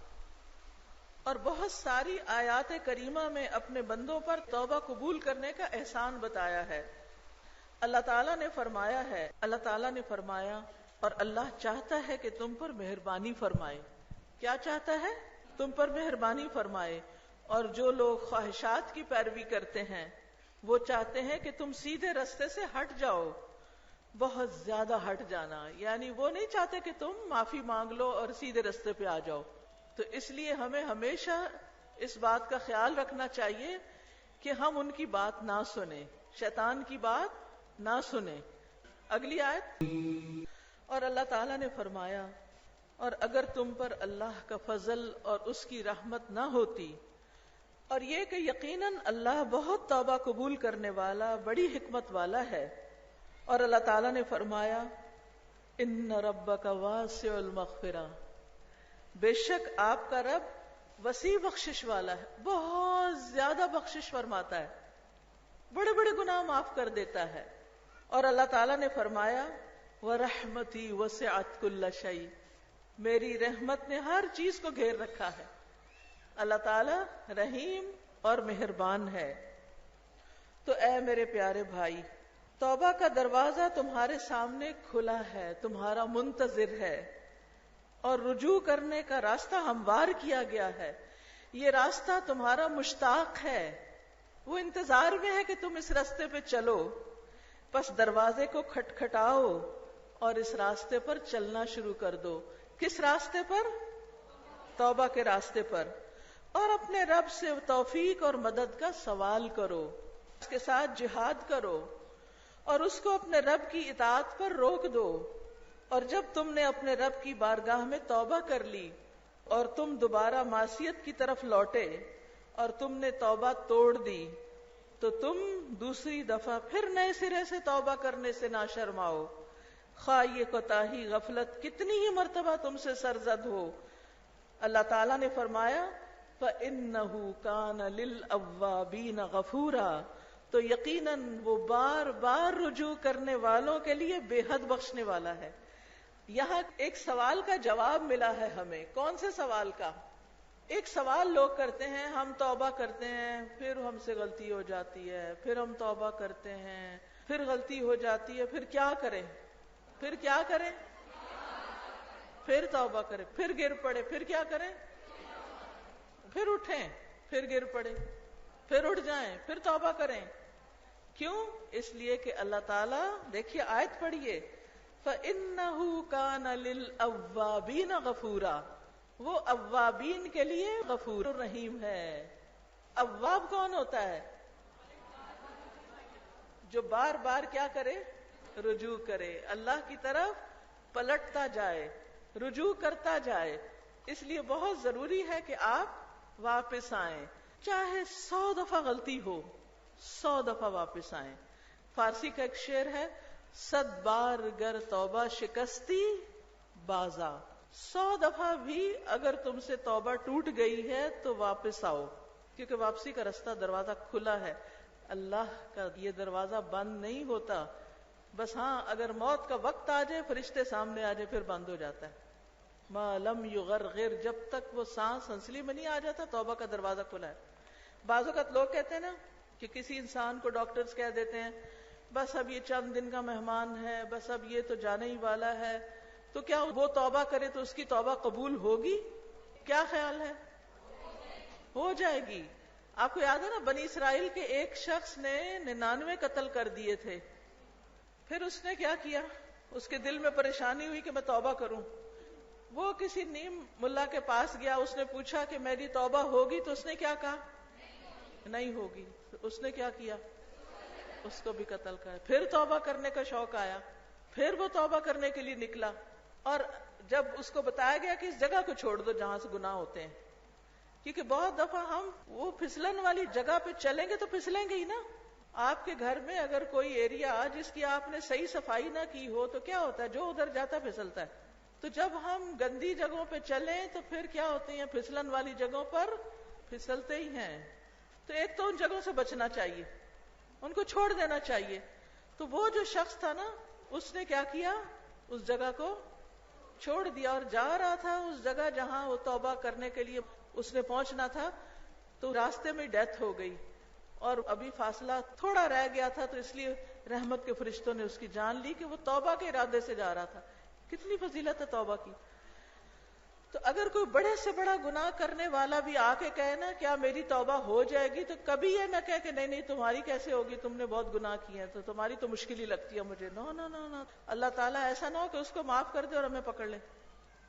اور بہت ساری آیات کریمہ میں اپنے بندوں پر توبہ قبول کرنے کا احسان بتایا ہے. اللہ تعالیٰ نے فرمایا ہے، اللہ تعالیٰ نے فرمایا اور اللہ چاہتا ہے کہ تم پر مہربانی فرمائے. کیا چاہتا ہے؟ تم پر مہربانی فرمائے. اور جو لوگ خواہشات کی پیروی کرتے ہیں وہ چاہتے ہیں کہ تم سیدھے رستے سے ہٹ جاؤ. بہت زیادہ ہٹ جانا، یعنی وہ نہیں چاہتے کہ تم معافی مانگ لو اور سیدھے رستے پہ آ جاؤ. تو اس لیے ہمیں ہمیشہ اس بات کا خیال رکھنا چاہیے کہ ہم ان کی بات نہ سنیں، شیطان کی بات نہ سنیں. اگلی آیت. اور اللہ تعالیٰ نے فرمایا اور اگر تم پر اللہ کا فضل اور اس کی رحمت نہ ہوتی، اور یہ کہ یقیناً اللہ بہت توبہ قبول کرنے والا بڑی حکمت والا ہے. اور اللہ تعالیٰ نے فرمایا ان ربک واسع المغفرہ، بے شک آپ کا رب وسیع بخشش والا ہے، بہت زیادہ بخشش فرماتا ہے، بڑے بڑے گناہ معاف کر دیتا ہے. اور اللہ تعالیٰ نے فرمایا وَرَحْمَتِي وَسِعَتْ كُلَّ شَيْءٍ، میری رحمت نے ہر چیز کو گھیر رکھا ہے. اللہ تعالیٰ رحیم اور مہربان ہے. تو اے میرے پیارے بھائی، توبہ کا دروازہ تمہارے سامنے کھلا ہے، تمہارا منتظر ہے، اور رجوع کرنے کا راستہ ہموار کیا گیا ہے. یہ راستہ تمہارا مشتاق ہے، وہ انتظار میں ہے کہ تم اس راستے پہ چلو. پس دروازے کو کھٹکھٹاؤ اور اس راستے پر چلنا شروع کر دو. کس راستے پر؟ توبہ کے راستے پر. اور اپنے رب سے توفیق اور مدد کا سوال کرو، اس کے ساتھ جہاد کرو اور اس کو اپنے رب کی اطاعت پر روک دو. اور جب تم نے اپنے رب کی بارگاہ میں توبہ کر لی اور تم دوبارہ معصیت کی طرف لوٹے اور تم نے توبہ توڑ دی، تو تم دوسری دفعہ پھر نئے سرے سے توبہ کرنے سے نہ شرماؤ، خواہ یہ کوتاہی غفلت کتنی ہی مرتبہ تم سے سرزد ہو. اللہ تعالیٰ نے فرمایا فَإِنَّهُ كَانَ لِلْأَوَّابِينَ غَفُورًا، تو یقیناً وہ بار بار رجوع کرنے والوں کے لیے بے حد بخشنے والا ہے. یہاں ایک سوال کا جواب ملا ہے ہمیں. کون سے سوال کا؟ ایک سوال لوگ کرتے ہیں، ہم توبہ کرتے ہیں پھر ہم سے غلطی ہو جاتی ہے، پھر ہم توبہ کرتے ہیں پھر غلطی ہو جاتی ہے، پھر کیا کریں؟ پھر کیا کریں؟ پھر توبہ کریں، پھر گر پڑے، پھر کیا کریں؟ پھر اٹھیں، پھر گر پڑے، پھر اٹھ جائیں، پھر توبہ کریں. کیوں؟ اس لیے کہ اللہ تعالیٰ، دیکھیے آیت پڑھیے، فَإِنَّهُ كَانَ لِلْأَوَّابِينَ غَفُورًا، وہ اوابین کے لیے غفور الرحیم ہے. اواب کون ہوتا ہے؟ جو بار بار کیا کرے؟ رجوع کرے، اللہ کی طرف پلٹتا جائے، رجوع کرتا جائے. اس لیے بہت ضروری ہے کہ آپ واپس آئیں، چاہے 100 دفعہ غلطی ہو، 100 دفعہ واپس آئیں. فارسی کا ایک شعر ہے، 100 بار گر توبہ شکستی بازا، 100 دفعہ بھی اگر تم سے توبہ ٹوٹ گئی ہے تو واپس آؤ، کیونکہ واپسی کا راستہ دروازہ کھلا ہے. اللہ کا یہ دروازہ بند نہیں ہوتا. بس ہاں اگر موت کا وقت آ جائے، فرشتے سامنے آ جائے، پھر بند ہو جاتا ہے. ما لم یغرغر، جب تک وہ سانس ہنسلی میں نہیں آ جاتا توبہ کا دروازہ کھلا ہے. بعض اوقات لوگ کہتے ہیں نا کہ کسی انسان کو ڈاکٹرز کہہ دیتے ہیں بس اب یہ چند دن کا مہمان ہے، بس اب یہ تو جانے ہی والا ہے، تو کیا وہ توبہ کرے تو اس کی توبہ قبول ہوگی؟ کیا خیال ہے؟ ہو جائے گی. آپ کو یاد ہے نا بنی اسرائیل کے ایک شخص نے 99 قتل کر دیے تھے. پھر اس نے کیا کیا؟ اس کے دل میں پریشانی ہوئی کہ میں توبہ کروں. وہ کسی نیم ملا کے پاس گیا، اس نے پوچھا کہ میری توبہ ہوگی؟ تو اس نے کیا کہا؟ نہیں ہوگی. اس نے کیا کیا؟ اس کو بھی قتل کر. پھر توبہ کرنے کا شوق آیا، پھر وہ توبہ کرنے کے لیے نکلا. اور جب اس کو بتایا گیا کہ اس جگہ کو چھوڑ دو جہاں سے گناہ ہوتے ہیں، کیونکہ بہت دفعہ ہم وہ پھسلن والی جگہ پہ چلیں گے تو پھسلیں گے ہی نا. آپ کے گھر میں اگر کوئی ایریا جس کی آپ نے صحیح صفائی نہ کی ہو تو کیا ہوتا ہے؟ جو ادھر جاتا پھسلتا ہے. تو جب ہم گندی جگہوں پہ چلیں تو پھر کیا ہوتے ہیں؟ پھسلن والی جگہوں پر پھسلتے ہی ہیں. تو ایک تو ان جگہوں سے بچنا چاہیے، ان کو چھوڑ دینا چاہیے. تو وہ جو شخص تھا نا، اس نے کیا کیا؟ اس جگہ کو چھوڑ دیا اور جا رہا تھا اس جگہ جہاں وہ توبہ کرنے کے لیے اس نے پہنچنا تھا. تو راستے میں ڈیتھ ہو گئی اور ابھی فاصلہ تھوڑا رہ گیا تھا، تو اس لیے رحمت کے فرشتوں نے اس کی جان لی کہ وہ توبہ کے ارادے سے جا رہا تھا. کتنی فضیلت ہے توبہ کی. تو اگر کوئی بڑے سے بڑا گناہ کرنے والا بھی آ کے کہے نا کیا میری توبہ ہو جائے گی، تو کبھی یہ نہ کہے کہ نہیں نہیں تمہاری کیسے ہوگی، تم نے بہت گناہ کیے ہیں تو تمہاری تو مشکل ہی لگتی ہے مجھے. نو نو نو نو، اللہ تعالیٰ ایسا نہ ہو کہ اس کو معاف کر دے اور ہمیں پکڑ لے.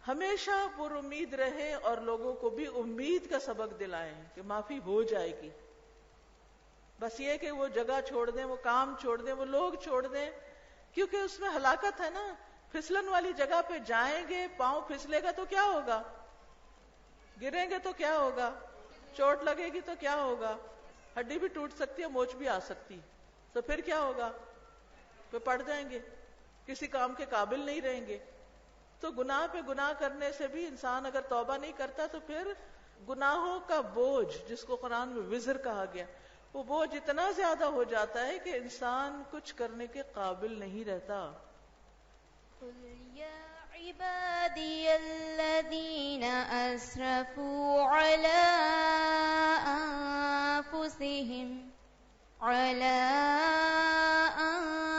ہمیشہ پر امید رہے اور لوگوں کو بھی امید کا سبق دلائیں کہ معافی ہو جائے گی. بس یہ کہ وہ جگہ چھوڑ دیں، وہ کام چھوڑ دیں، وہ لوگ چھوڑ دیں، کیونکہ اس میں ہلاکت ہے نا. پھسلن والی جگہ پہ جائیں گے، پاؤں پھسلے گا تو کیا ہوگا، گریں گے تو کیا ہوگا، چوٹ لگے گی تو کیا ہوگا، ہڈی بھی ٹوٹ سکتی ہے، موچ بھی آ سکتی، تو پھر کیا ہوگا، پھر پڑ جائیں گے، کسی کام کے قابل نہیں رہیں گے. تو گناہ پہ گناہ کرنے سے بھی انسان اگر توبہ نہیں کرتا تو پھر گناہوں کا بوجھ، جس کو قرآن میں وزر کہا گیا، وہ بوجھ اتنا زیادہ ہو جاتا ہے کہ انسان کچھ کرنے کے قابل نہیں رہتا. قل يا عبادي الذين أسرفوا على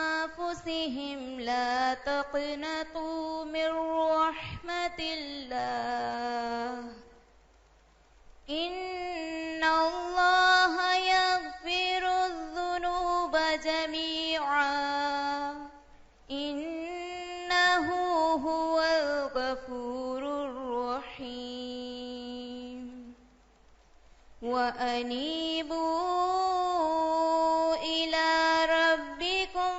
أنفسهم لا تقنطوا من رحمة الله إن الله يغفر الذنوب جميعا إنه هو الغفور الرحيم وأنيبوا إلى ربكم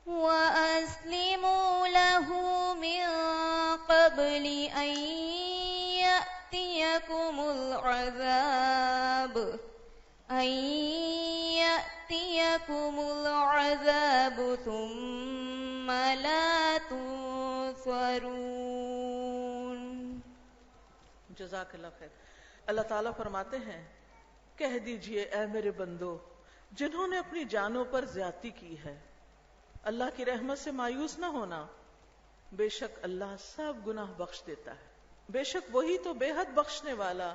وأسلموا له من قبل أن يأتيكم العذاب ثم لا تنصرون. جزاک اللہ خیر. اللہ تعالیٰ فرماتے ہیں کہہ دیجئے اے میرے بندو جنہوں نے اپنی جانوں پر زیادتی کی ہے، اللہ کی رحمت سے مایوس نہ ہونا، بے شک اللہ سب گناہ بخش دیتا ہے. بے شک وہی تو بے حد بخشنے والا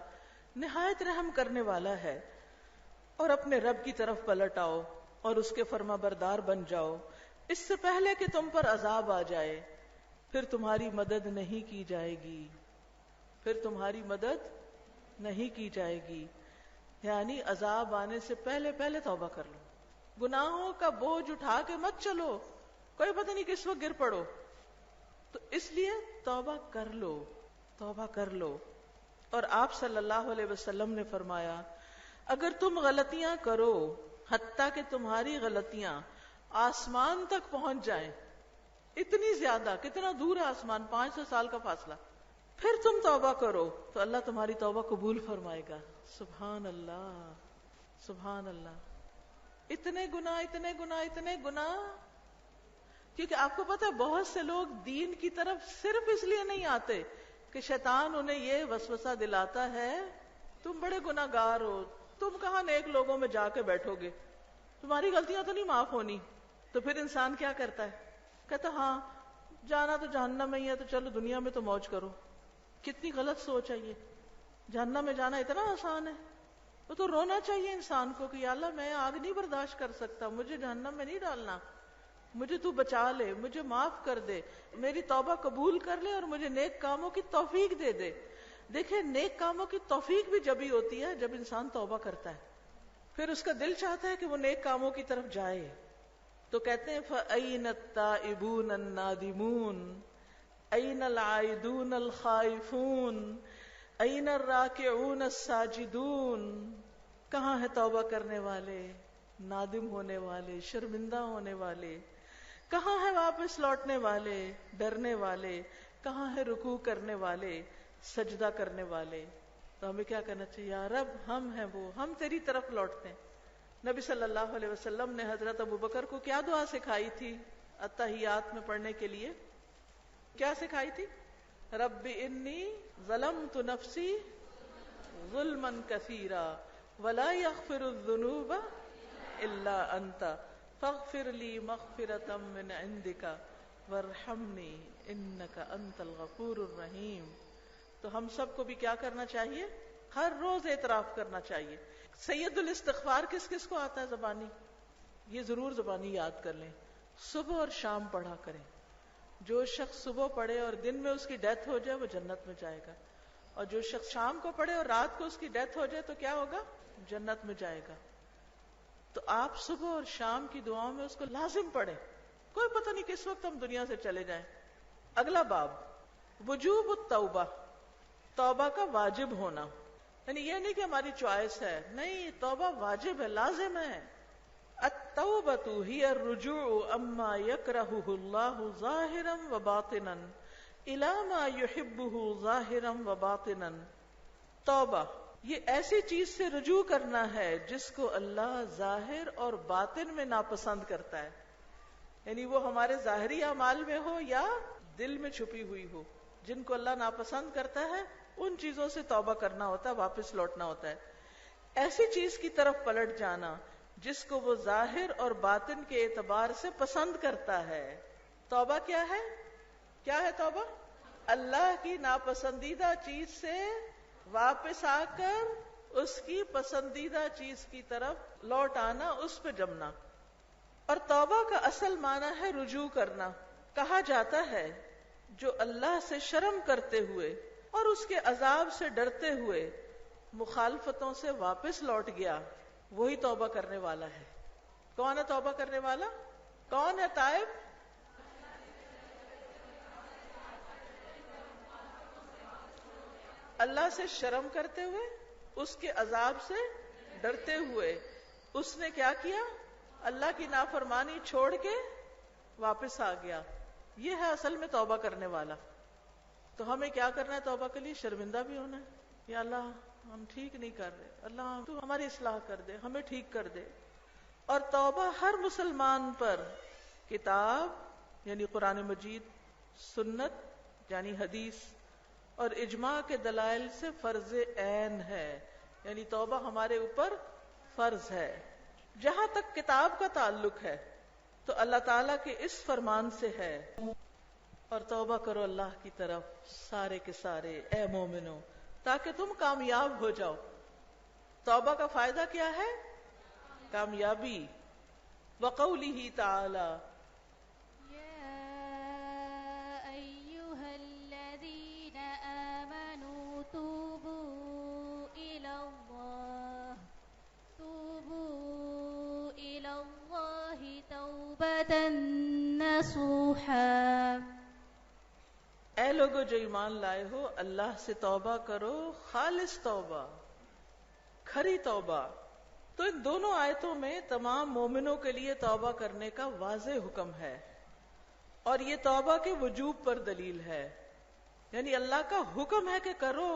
نہایت رحم کرنے والا ہے. اور اپنے رب کی طرف پلٹ آؤ اور اس کے فرما بردار بن جاؤ اس سے پہلے کہ تم پر عذاب آ جائے، پھر تمہاری مدد نہیں کی جائے گی، پھر تمہاری مدد نہیں کی جائے گی. یعنی عذاب آنے سے پہلے پہلے توبہ کر لو، گناہوں کا بوجھ اٹھا کے مت چلو، کوئی پتہ نہیں کس وقت گر پڑو. تو اس لیے توبہ کر لو، توبہ کر لو. اور آپ صلی اللہ علیہ وسلم نے فرمایا اگر تم غلطیاں کرو حتیٰ کہ تمہاری غلطیاں آسمان تک پہنچ جائیں، اتنی زیادہ، کتنا دور ہے آسمان، 500 سال کا فاصلہ، پھر تم توبہ کرو تو اللہ تمہاری توبہ قبول فرمائے گا. سبحان اللہ، سبحان اللہ. اتنے گناہ اتنے گناہ اتنے گناہ، کیونکہ آپ کو پتا ہے بہت سے لوگ دین کی طرف صرف اس لیے نہیں آتے کہ شیطان انہیں یہ وسوسہ دلاتا ہے تم بڑے گناہ گار ہو، تم کہاں نیک لوگوں میں جا کے بیٹھو گے، تمہاری غلطیاں تو نہیں معاف ہونی. تو پھر انسان کیا کرتا ہے، کہتا ہاں جانا تو جہنم میں ہی ہے تو چلو دنیا میں تو موج کرو. کتنی غلط سوچ ہے یہ. جہنم میں جانا اتنا آسان ہے؟ وہ تو رونا چاہیے انسان کو کہ یا اللہ میں آگ نہیں برداشت کر سکتا، مجھے جہنم میں نہیں ڈالنا، مجھے تو بچا لے، مجھے معاف کر دے، میری توبہ قبول کر لے اور مجھے نیک کاموں کی توفیق دے دے. دیکھیں نیک کاموں کی توفیق بھی جب ہی ہوتی ہے جب انسان توبہ کرتا ہے، پھر اس کا دل چاہتا ہے کہ وہ نیک کاموں کی طرف جائے. تو کہتے ہیں فَأَيْنَ التَّائِبُونَ النَّادِمُونَ أَيْنَ الْعَائِدُونَ الْخَائِفُونَ أَيْنَ الرَّاكِعُونَ السَّاجِدُونَ. کہاں ہے توبہ کرنے والے، نادم ہونے والے، شرمندہ ہونے والے، کہاں ہے واپس لوٹنے والے، ڈرنے والے، کہاں ہے رکوع کرنے والے، سجدہ کرنے والے. تو ہمیں کیا کرنا چاہیے، یا رب ہم ہیں وہ، ہم تیری طرف لوٹتے ہیں. نبی صلی اللہ علیہ وسلم نے حضرت ابوبکر کو کیا دعا سکھائی تھی اتحیات میں پڑھنے کے لیے؟ کیا سکھائی تھی؟ رب انی ظلمت نفسی ظلما کثیرا ولا یغفر الذنوب الا انت فاغفر لی مغفرۃ من عندک وارحمنی انک انت الغفور الرحیم. تو ہم سب کو بھی کیا کرنا چاہیے، ہر روز اعتراف کرنا چاہیے. سید الاستغفار کس کس کو آتا ہے زبانی؟ یہ ضرور زبانی یاد کر لیں، صبح اور شام پڑھا کریں. جو شخص صبح پڑھے اور دن میں اس کی ڈیتھ ہو جائے وہ جنت میں جائے گا، اور جو شخص شام کو پڑھے اور رات کو اس کی ڈیتھ ہو جائے تو کیا ہوگا؟ جنت میں جائے گا۔ تو آپ صبح اور شام کی دعاؤں میں اس کو لازم پڑھیں، کوئی پتہ نہیں کس وقت ہم دنیا سے چلے جائیں۔ اگلا باب، وجوب التوبہ، توبہ کا واجب ہونا، یعنی یہ نہیں کہ ہماری چوائس ہے، نہیں، توبہ واجب ہے، لازم ہے۔ التوبۃ ہی الرجوع اما یکرہہ اللہ ظاہرا وباطنا الی ما یحبہ ظاہرا وباطنا۔ توبہ یہ ایسی چیز سے رجوع کرنا ہے جس کو اللہ ظاہر اور باطن میں ناپسند کرتا ہے، یعنی وہ ہمارے ظاہری اعمال میں ہو یا دل میں چھپی ہوئی ہو۔ جن کو اللہ ناپسند کرتا ہے ان چیزوں سے توبہ کرنا ہوتا ہے، واپس لوٹنا ہوتا ہے۔ ایسی چیز کی طرف پلٹ جانا جس کو وہ ظاہر اور باطن کے اعتبار سے پسند کرتا ہے۔ توبہ کیا ہے؟ کیا ہے توبہ؟ اللہ کی ناپسندیدہ چیز سے واپس آ کر اس کی پسندیدہ چیز کی طرف لوٹ آنا، اس پہ جمنا۔ اور توبہ کا اصل معنی ہے رجوع کرنا۔ کہا جاتا ہے جو اللہ سے شرم کرتے ہوئے اور اس کے عذاب سے ڈرتے ہوئے مخالفتوں سے واپس لوٹ گیا وہی توبہ کرنے والا ہے۔ کون ہے توبہ کرنے والا؟ کون ہے تائب؟ اللہ سے شرم کرتے ہوئے، اس کے عذاب سے ڈرتے ہوئے، اس نے کیا کیا؟ اللہ کی نافرمانی چھوڑ کے واپس آ گیا۔ یہ ہے اصل میں توبہ کرنے والا۔ تو ہمیں کیا کرنا ہے توبہ کے لیے؟ شرمندہ بھی ہونا ہے، یا اللہ ہم ٹھیک نہیں کر رہے، اللہ تو ہماری اصلاح کر دے، ہمیں ٹھیک کر دے۔ اور توبہ ہر مسلمان پر کتاب یعنی قرآن مجید، سنت یعنی حدیث اور اجماع کے دلائل سے فرض عین ہے، یعنی توبہ ہمارے اوپر فرض ہے۔ جہاں تک کتاب کا تعلق ہے تو اللہ تعالیٰ کے اس فرمان سے ہے، اور توبہ کرو اللہ کی طرف سارے کے سارے اے مومنو تاکہ تم کامیاب ہو جاؤ۔ توبہ کا فائدہ کیا ہے؟ کامیابی۔ وقولہ تعالی اے لوگو جو ایمان لائے ہو اللہ سے توبہ کرو، خالص توبہ، کھری توبہ۔ تو ان دونوں آیتوں میں تمام مومنوں کے لیے توبہ کرنے کا واضح حکم ہے، اور یہ توبہ کے وجوب پر دلیل ہے، یعنی اللہ کا حکم ہے کہ کرو،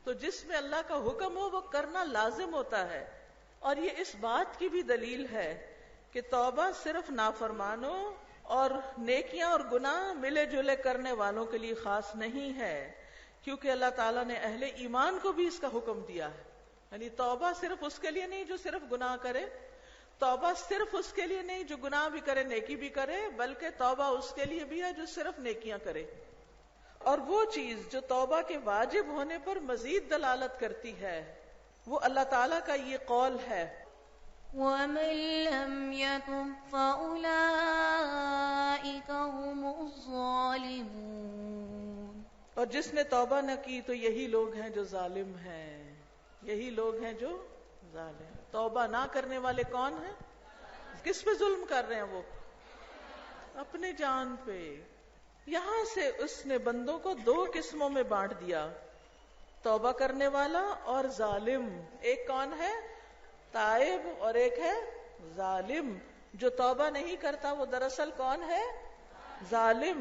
تو جس میں اللہ کا حکم ہو وہ کرنا لازم ہوتا ہے۔ اور یہ اس بات کی بھی دلیل ہے کہ توبہ صرف نافرمانوں اور نیکیاں اور گناہ ملے جلے کرنے والوں کے لیے خاص نہیں ہے، کیونکہ اللہ تعالیٰ نے اہل ایمان کو بھی اس کا حکم دیا ہے۔ یعنی توبہ صرف اس کے لیے نہیں جو صرف گناہ کرے، توبہ صرف اس کے لیے نہیں جو گناہ بھی کرے نیکی بھی کرے، بلکہ توبہ اس کے لیے بھی ہے جو صرف نیکیاں کرے۔ اور وہ چیز جو توبہ کے واجب ہونے پر مزید دلالت کرتی ہے وہ اللہ تعالیٰ کا یہ قول ہے، وَمَن لَّمْ يَتُبْ فَأُولَٰئِكَ هُمُ الظَّالِمُونَ۔ اور جس نے توبہ نہ کی تو یہی لوگ ہیں جو ظالم ہیں، یہی لوگ ہیں جو ظالم۔ توبہ نہ کرنے والے کون ہیں؟ کس پہ ظلم کر رہے ہیں؟ وہ اپنے جان پہ۔ یہاں سے اس نے بندوں کو دو قسموں میں بانٹ دیا، توبہ کرنے والا اور ظالم۔ ایک کون ہے؟ تائب، اور ایک ہے ظالم۔ جو توبہ نہیں کرتا وہ دراصل کون ہے؟ ظالم۔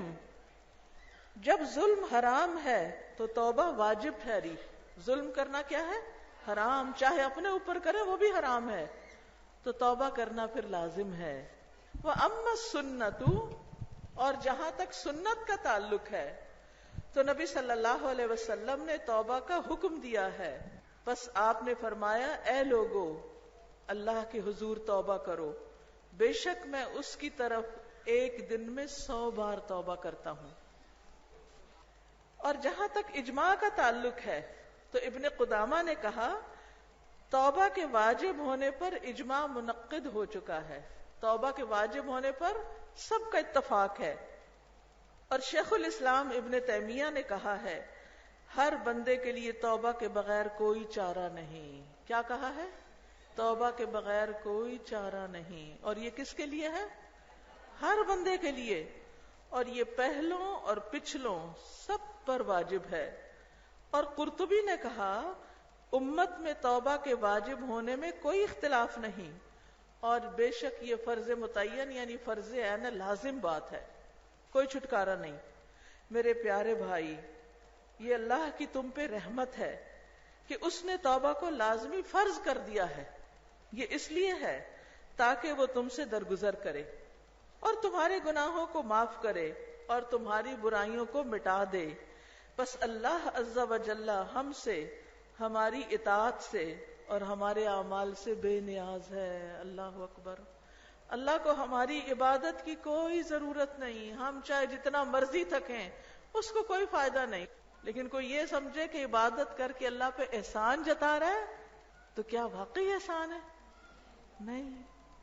جب ظلم حرام ہے تو توبہ واجب ٹھہری۔ ظلم کرنا کیا ہے؟ حرام، چاہے اپنے اوپر کرے وہ بھی حرام ہے، تو توبہ کرنا پھر لازم ہے۔ وَأَمَّا السُّنَّةُ، اور جہاں تک سنت کا تعلق ہے تو نبی صلی اللہ علیہ وسلم نے توبہ کا حکم دیا ہے، بس آپ نے فرمایا اے لوگو اللہ کے حضور توبہ کرو، بے شک میں اس کی طرف ایک دن میں 100 بار توبہ کرتا ہوں۔ اور جہاں تک اجماع کا تعلق ہے تو ابن قدامہ نے کہا توبہ کے واجب ہونے پر اجماع منعقد ہو چکا ہے، توبہ کے واجب ہونے پر سب کا اتفاق ہے۔ اور شیخ الاسلام ابن تیمیہ نے کہا ہے ہر بندے کے لیے توبہ کے بغیر کوئی چارہ نہیں. کیا کہا ہے؟ توبہ کے بغیر کوئی چارہ نہیں. اور یہ کس کے لیے ہے؟ ہر بندے کے لیے. اور یہ پہلوں اور پچھلوں سب پر واجب ہے. اور قرطبی نے کہا امت میں توبہ کے واجب ہونے میں کوئی اختلاف نہیں، اور بے شک یہ فرض متعین یعنی فرض عین لازم بات ہے، کوئی چھٹکارا نہیں. میرے پیارے بھائی، یہ اللہ کی تم پہ رحمت ہے کہ اس نے توبہ کو لازمی فرض کر دیا ہے. یہ اس لیے ہے تاکہ وہ تم سے درگزر کرے اور تمہارے گناہوں کو معاف کرے اور تمہاری برائیوں کو مٹا دے. بس اللہ عز و جل ہم سے، ہماری اطاعت سے اور ہمارے اعمال سے بے نیاز ہے. اللہ اکبر. اللہ کو ہماری عبادت کی کوئی ضرورت نہیں. ہم چاہے جتنا مرضی تھکیں اس کو کوئی فائدہ نہیں. لیکن کوئی یہ سمجھے کہ عبادت کر کے اللہ پہ احسان جتا رہا ہے تو کیا واقعی احسان ہے؟ نہیں.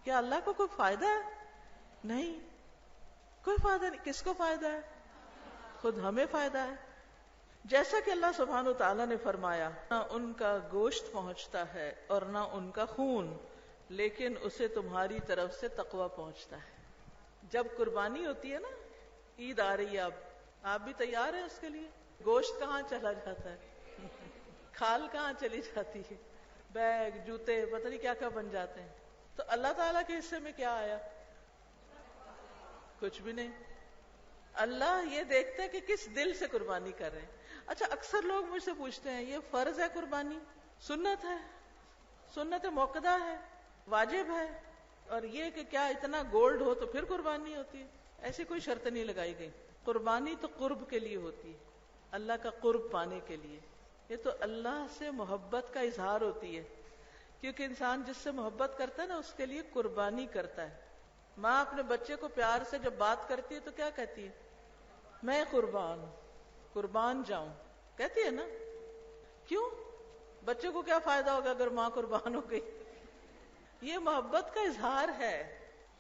کیا اللہ کو کوئی فائدہ ہے؟ نہیں، کوئی فائدہ نہیں. کس کو فائدہ ہے؟ خود ہمیں فائدہ ہے. جیسا کہ اللہ سبحانہ و تعالیٰ نے فرمایا نہ ان کا گوشت پہنچتا ہے اور نہ ان کا خون، لیکن اسے تمہاری طرف سے تقویٰ پہنچتا ہے. جب قربانی ہوتی ہے نا، عید آ رہی ہے، اب آپ بھی تیار ہیں اس کے لیے؟ گوشت کہاں چلا جاتا ہے، کھال کہاں چلی جاتی ہے، بیگ جوتے پتہ نہیں کیا کیا بن جاتے ہیں. تو اللہ تعالیٰ کے حصے میں کیا آیا؟ کچھ بھی نہیں. اللہ یہ دیکھتا ہے کہ کس دل سے قربانی کر رہے ہیں. اچھا، اکثر لوگ مجھ سے پوچھتے ہیں یہ فرض ہے قربانی، سنت ہے، سنت موقدہ ہے، واجب ہے، اور یہ کہ کیا اتنا گولڈ ہو تو پھر قربانی ہوتی ہے؟ ایسی کوئی شرط نہیں لگائی گئی. قربانی تو قرب کے لیے ہوتی ہے، اللہ کا قرب پانے کے لیے. یہ تو اللہ سے محبت کا اظہار ہوتی ہے، کیونکہ انسان جس سے محبت کرتا ہے نا اس کے لیے قربانی کرتا ہے. ماں اپنے بچے کو پیار سے جب بات کرتی ہے تو کیا کہتی ہے؟ میں قربان جاؤں، کہتی ہے نا. کیوں؟ بچے کو کیا فائدہ ہوگا اگر ماں قربان ہو گئی؟ یہ محبت کا اظہار ہے،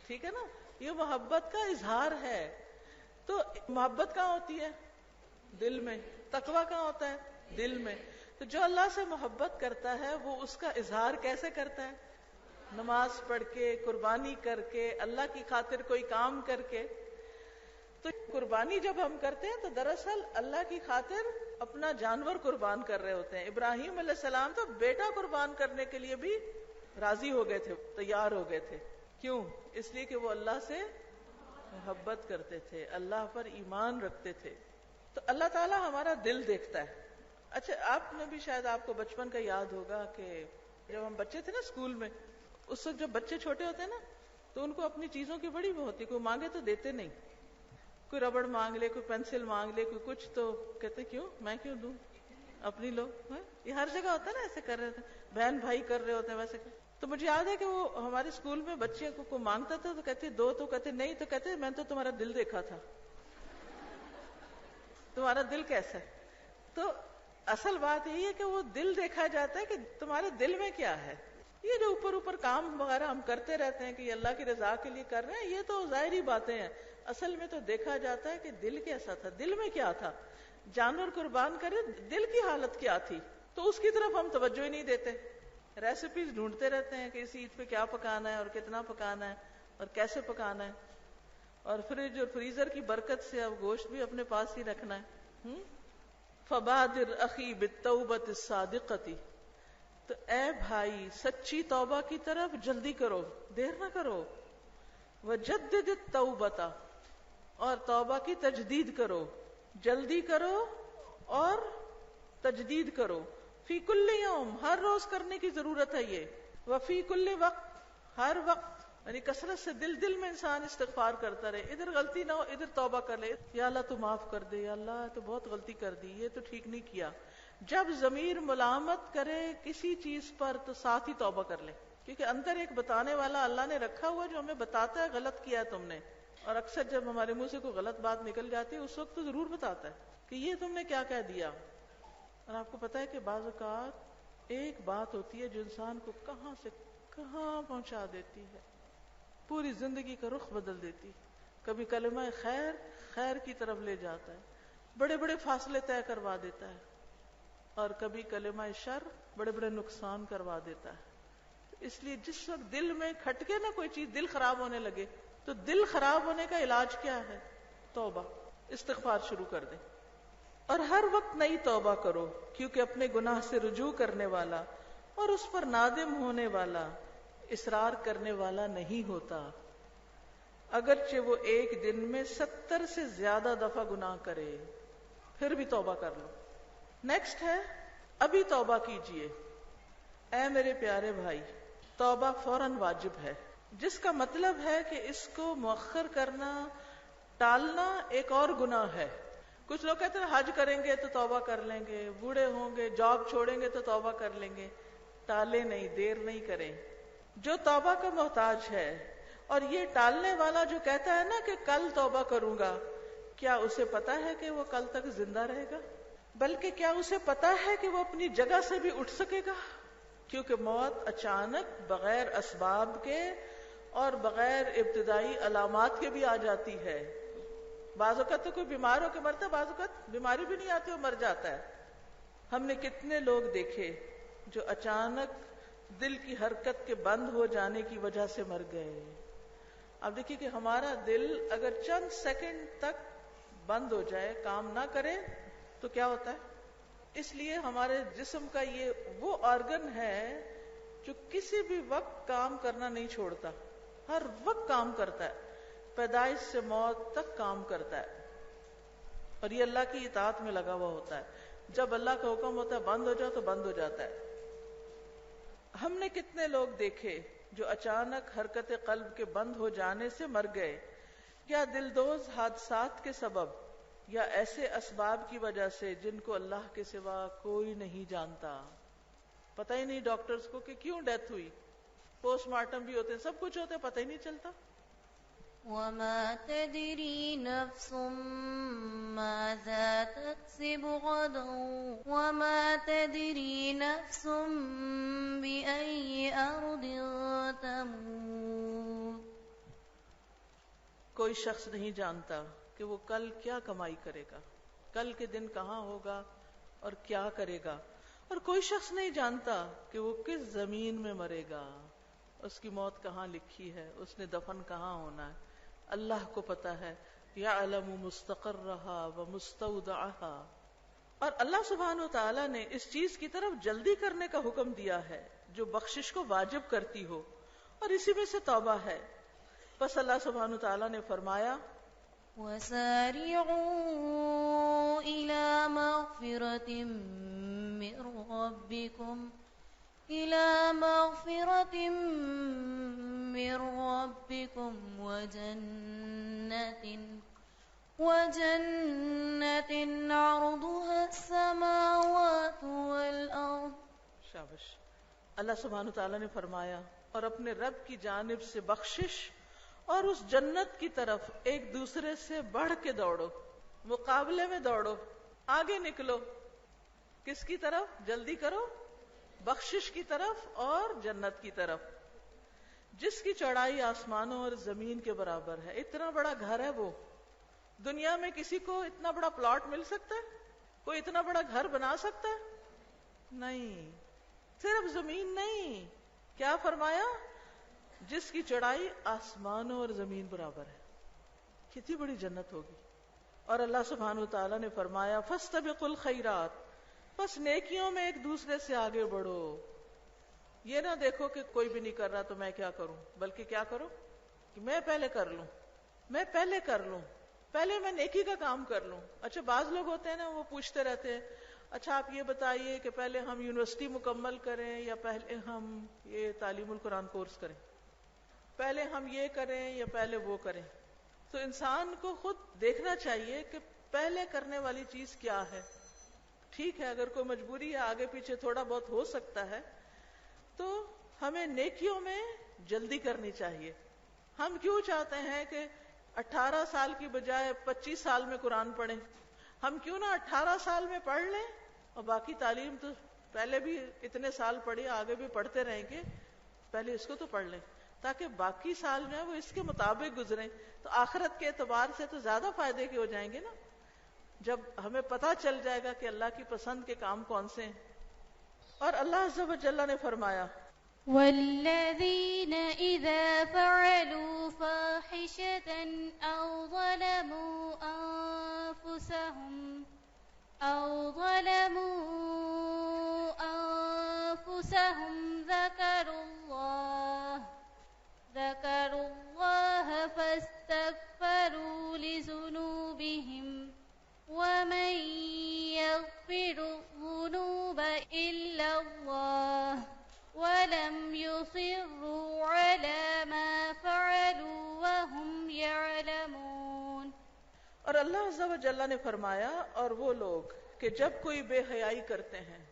ٹھیک ہے نا، یہ محبت کا اظہار ہے. تو محبت کہاں ہوتی ہے؟ دل میں. تقویٰ کہاں ہوتا ہے؟ دل میں. تو جو اللہ سے محبت کرتا ہے وہ اس کا اظہار کیسے کرتا ہے؟ نماز پڑھ کے، قربانی کر کے، اللہ کی خاطر کوئی کام کر کے. تو قربانی جب ہم کرتے ہیں تو دراصل اللہ کی خاطر اپنا جانور قربان کر رہے ہوتے ہیں. ابراہیم علیہ السلام تو بیٹا قربان کرنے کے لیے بھی راضی ہو گئے تھے، تیار ہو گئے تھے. کیوں؟ اس لیے کہ وہ اللہ سے محبت کرتے تھے، اللہ پر ایمان رکھتے تھے. تو اللہ تعالیٰ ہمارا دل دیکھتا ہے. اچھا، آپ نے بھی شاید، آپ کو بچپن کا یاد ہوگا کہ جب ہم بچے تھے نا اسکول میں، اس وقت جب بچے چھوٹے ہوتے ہیں نا تو ان کو اپنی چیزوں کی بڑی وہ ہوتی ہے. کوئی مانگے تو دیتے نہیں. کوئی ربڑ مانگ لے، کوئی پینسل مانگ لے، کوئی کچھ، تو کہتے کیوں، میں کیوں دوں، اپنی لو. یہ ہر جگہ ہوتا ہے نا، ایسے کر رہے تھے، بہن بھائی کر رہے ہوتے ہیں ویسے. تو مجھے یاد ہے کہ وہ ہمارے اسکول میں بچے کو کوئی مانگتا تھا تو کہتے دو، تو کہتے نہیں، تو کہتے میں تو تمہارا دل دیکھا تھا. تمہارا دل کیسا ہے؟ تو اصل بات یہی ہے کہ وہ دل دیکھا جاتا ہے کہ تمہارے دل میں کیا ہے. یہ جو اوپر کام وغیرہ ہم کرتے رہتے ہیں کہ یہ اللہ کی رضا کے لیے کر رہے ہیں، یہ تو ظاہری باتیں ہیں. اصل میں تو دیکھا جاتا ہے کہ دل کیسا تھا، دل میں کیا تھا. جانور قربان کرے، دل کی حالت کیا تھی، تو اس کی طرف ہم توجہ ہی نہیں دیتے. ریسیپیز ڈھونڈتے رہتے ہیں کہ اس عید پہ کیا پکانا ہے اور کتنا پکانا ہے اور کیسے پکانا ہے. اور فریج اور فریزر کی برکت سے اب گوشت بھی اپنے پاس ہی رکھنا ہے. فبادر اخی بالتوبۃ الصادقۃ، تو اے بھائی سچی توبہ کی طرف جلدی کرو، دیر نہ کرو. وجدد التوبۃ، اور توبہ کی تجدید کرو، جلدی کرو اور تجدید کرو. فی کل یوم، ہر روز کرنے کی ضرورت ہے یہ. وفی کل وقت، ہر وقت، یعنی کثرت سے دل میں انسان استغفار کرتا رہے. ادھر غلطی نہ ہو ادھر توبہ کر لے، یا اللہ تو معاف کر دے، یا اللہ تو بہت غلطی کر دی، یہ تو ٹھیک نہیں کیا. جب ضمیر ملامت کرے کسی چیز پر تو ساتھ ہی توبہ کر لے، کیونکہ اندر ایک بتانے والا اللہ نے رکھا ہوا جو ہمیں بتاتا ہے غلط کیا تم نے. اور اکثر جب ہمارے منہ سے کوئی غلط بات نکل جاتی ہے اس وقت تو ضرور بتاتا ہے کہ یہ تم نے کیا کہہ دیا. اور آپ کو پتا ہے کہ بعض اوقات ایک بات ہوتی ہے جو انسان کو کہاں سے کہاں پہنچا دیتی ہے، پوری زندگی کا رخ بدل دیتی. کبھی کلمہ خیر خیر کی طرف لے جاتا ہے، بڑے بڑے فاصلے طے کروا دیتا ہے، اور کبھی کلمہ شر بڑے بڑے نقصان کروا دیتا ہے۔ اس لیے جس وقت دل میں کھٹکے نہ کوئی چیز، دل خراب ہونے لگے، تو دل خراب ہونے کا علاج کیا ہے؟ توبہ، استغفار شروع کر دیں، اور ہر وقت نئی توبہ کرو، کیونکہ اپنے گناہ سے رجوع کرنے والا اور اس پر نادم ہونے والا اصرار کرنے والا نہیں ہوتا، اگرچہ وہ ایک دن میں 70 سے زیادہ دفعہ گناہ کرے، پھر بھی توبہ کر لو۔ نیکسٹ ہے ابھی توبہ کیجئے۔ اے میرے پیارے بھائی، توبہ فوراً واجب ہے، جس کا مطلب ہے کہ اس کو مؤخر کرنا، ٹالنا ایک اور گناہ ہے۔ کچھ لوگ کہتے ہیں حج کریں گے تو توبہ کر لیں گے، بوڑھے ہوں گے، جاب چھوڑیں گے تو توبہ کر لیں گے۔ ٹالے نہیں، دیر نہیں کریں۔ جو توبہ کا محتاج ہے اور یہ ٹالنے والا جو کہتا ہے نا کہ کل توبہ کروں گا، کیا اسے پتا ہے کہ وہ کل تک زندہ رہے گا؟ بلکہ کیا اسے پتا ہے کہ وہ اپنی جگہ سے بھی اٹھ سکے گا؟ کیونکہ موت اچانک، بغیر اسباب کے اور بغیر ابتدائی علامات کے بھی آ جاتی ہے۔ بعض اوقات تو کوئی بیمار ہو کے مرتا ہے، بعض اوقات بیماری بھی نہیں آتی وہ مر جاتا ہے۔ ہم نے کتنے لوگ دیکھے جو اچانک دل کی حرکت کے بند ہو جانے کی وجہ سے مر گئے۔ اب دیکھیے کہ ہمارا دل اگر چند سیکنڈ تک بند ہو جائے، کام نہ کرے، تو کیا ہوتا ہے؟ اس لیے ہمارے جسم کا یہ وہ آرگن ہے جو کسی بھی وقت کام کرنا نہیں چھوڑتا، ہر وقت کام کرتا ہے، پیدائش سے موت تک کام کرتا ہے، اور یہ اللہ کی اطاعت میں لگا ہوا ہوتا ہے۔ جب اللہ کا حکم ہوتا ہے بند ہو جاؤ تو بند ہو جاتا ہے۔ ہم نے کتنے لوگ دیکھے جو اچانک حرکت قلب کے بند ہو جانے سے مر گئے، یا دلدوز حادثات کے سبب، یا ایسے اسباب کی وجہ سے جن کو اللہ کے سوا کوئی نہیں جانتا۔ پتہ ہی نہیں ڈاکٹرز کو کہ کیوں ڈیتھ ہوئی، پوسٹ مارٹم بھی ہوتے ہیں، سب کچھ ہوتے ہیں، پتہ ہی نہیں چلتا۔ وما تدري نفس ماذا تكسب غدا وما تدري نفس بأي أرض تموت۔ کوئی شخص نہیں جانتا کہ وہ کل کیا کمائی کرے گا، کل کے دن کہاں ہوگا اور کیا کرے گا، اور کوئی شخص نہیں جانتا کہ وہ کس زمین میں مرے گا، اس کی موت کہاں لکھی ہے، اس نے دفن کہاں ہونا ہے، اللہ کو پتا ہے۔ یعلم مستقرها ومستودعها۔ اور اللہ سبحانہ وتعالی نے اس چیز کی طرف جلدی کرنے کا حکم دیا ہے جو بخشش کو واجب کرتی ہو، اور اسی میں سے توبہ ہے۔ بس اللہ سبحانہ وتعالی نے فرمایا وسارعوا إلى مغفرة من ربكم وجنة عرضها السماوات والأرض۔ شابش۔ اللہ سبحانہ وتعالی نے فرمایا اور اپنے رب کی جانب سے بخشش اور اس جنت کی طرف ایک دوسرے سے بڑھ کے دوڑو، مقابلے میں دوڑو، آگے نکلو۔ کس کی طرف؟ جلدی کرو، بخشش کی طرف اور جنت کی طرف، جس کی چوڑائی آسمانوں اور زمین کے برابر ہے۔ اتنا بڑا گھر ہے وہ، دنیا میں کسی کو اتنا بڑا پلاٹ مل سکتا ہے؟ کوئی اتنا بڑا گھر بنا سکتا ہے؟ نہیں۔ صرف زمین نہیں، کیا فرمایا؟ جس کی چوڑائی آسمانوں اور زمین برابر ہے۔ کتنی بڑی جنت ہوگی۔ اور اللہ سبحانہ وتعالی نے فرمایا فاستبقوا الخیرات، بس نیکیوں میں ایک دوسرے سے آگے بڑھو۔ یہ نہ دیکھو کہ کوئی بھی نہیں کر رہا تو میں کیا کروں، بلکہ کیا کرو کہ میں پہلے کر لوں، میں پہلے کر لوں، پہلے میں نیکی کا کام کر لوں۔ اچھا بعض لوگ ہوتے ہیں نا، وہ پوچھتے رہتے ہیں اچھا آپ یہ بتائیے کہ پہلے ہم یونیورسٹی مکمل کریں یا پہلے ہم یہ تعلیم القرآن کورس کریں، پہلے ہم یہ کریں یا پہلے وہ کریں۔ تو انسان کو خود دیکھنا چاہیے کہ پہلے کرنے والی چیز کیا ہے۔ ٹھیک ہے اگر کوئی مجبوری ہے، آگے پیچھے تھوڑا بہت ہو سکتا ہے، تو ہمیں نیکیوں میں جلدی کرنی چاہیے۔ ہم کیوں چاہتے ہیں کہ 18 سال کی بجائے 25 سال میں قرآن پڑھیں؟ ہم کیوں نہ 18 سال میں پڑھ لیں اور باقی تعلیم تو پہلے بھی اتنے سال پڑھی، آگے بھی پڑھتے رہیں گے، پہلے اس کو تو پڑھ لیں۔ تاکہ باقی سال جو ہے وہ اس کے مطابق گزریں، تو آخرت کے اعتبار سے تو زیادہ فائدے کے ہو جائیں گے نا، جب ہمیں پتہ چل جائے گا کہ اللہ کی پسند کے کام کون سے ہیں۔ اور اللہ عز و جل نے فرمایا والذين إذا فعلوا فاحشة أو ظلموا أنفسهم ذكروا الله فاستغفروا لذنوبهم ومن يغفر الذنوب إلا الله وَلَمْ يُصِرُّوا عَلَى مَا فَعَلُوا وَهُمْ يَعْلَمُونَ۔ اور اللہ عز و جل نے فرمایا اور وہ لوگ کہ جب کوئی بے حیائی کرتے ہیں،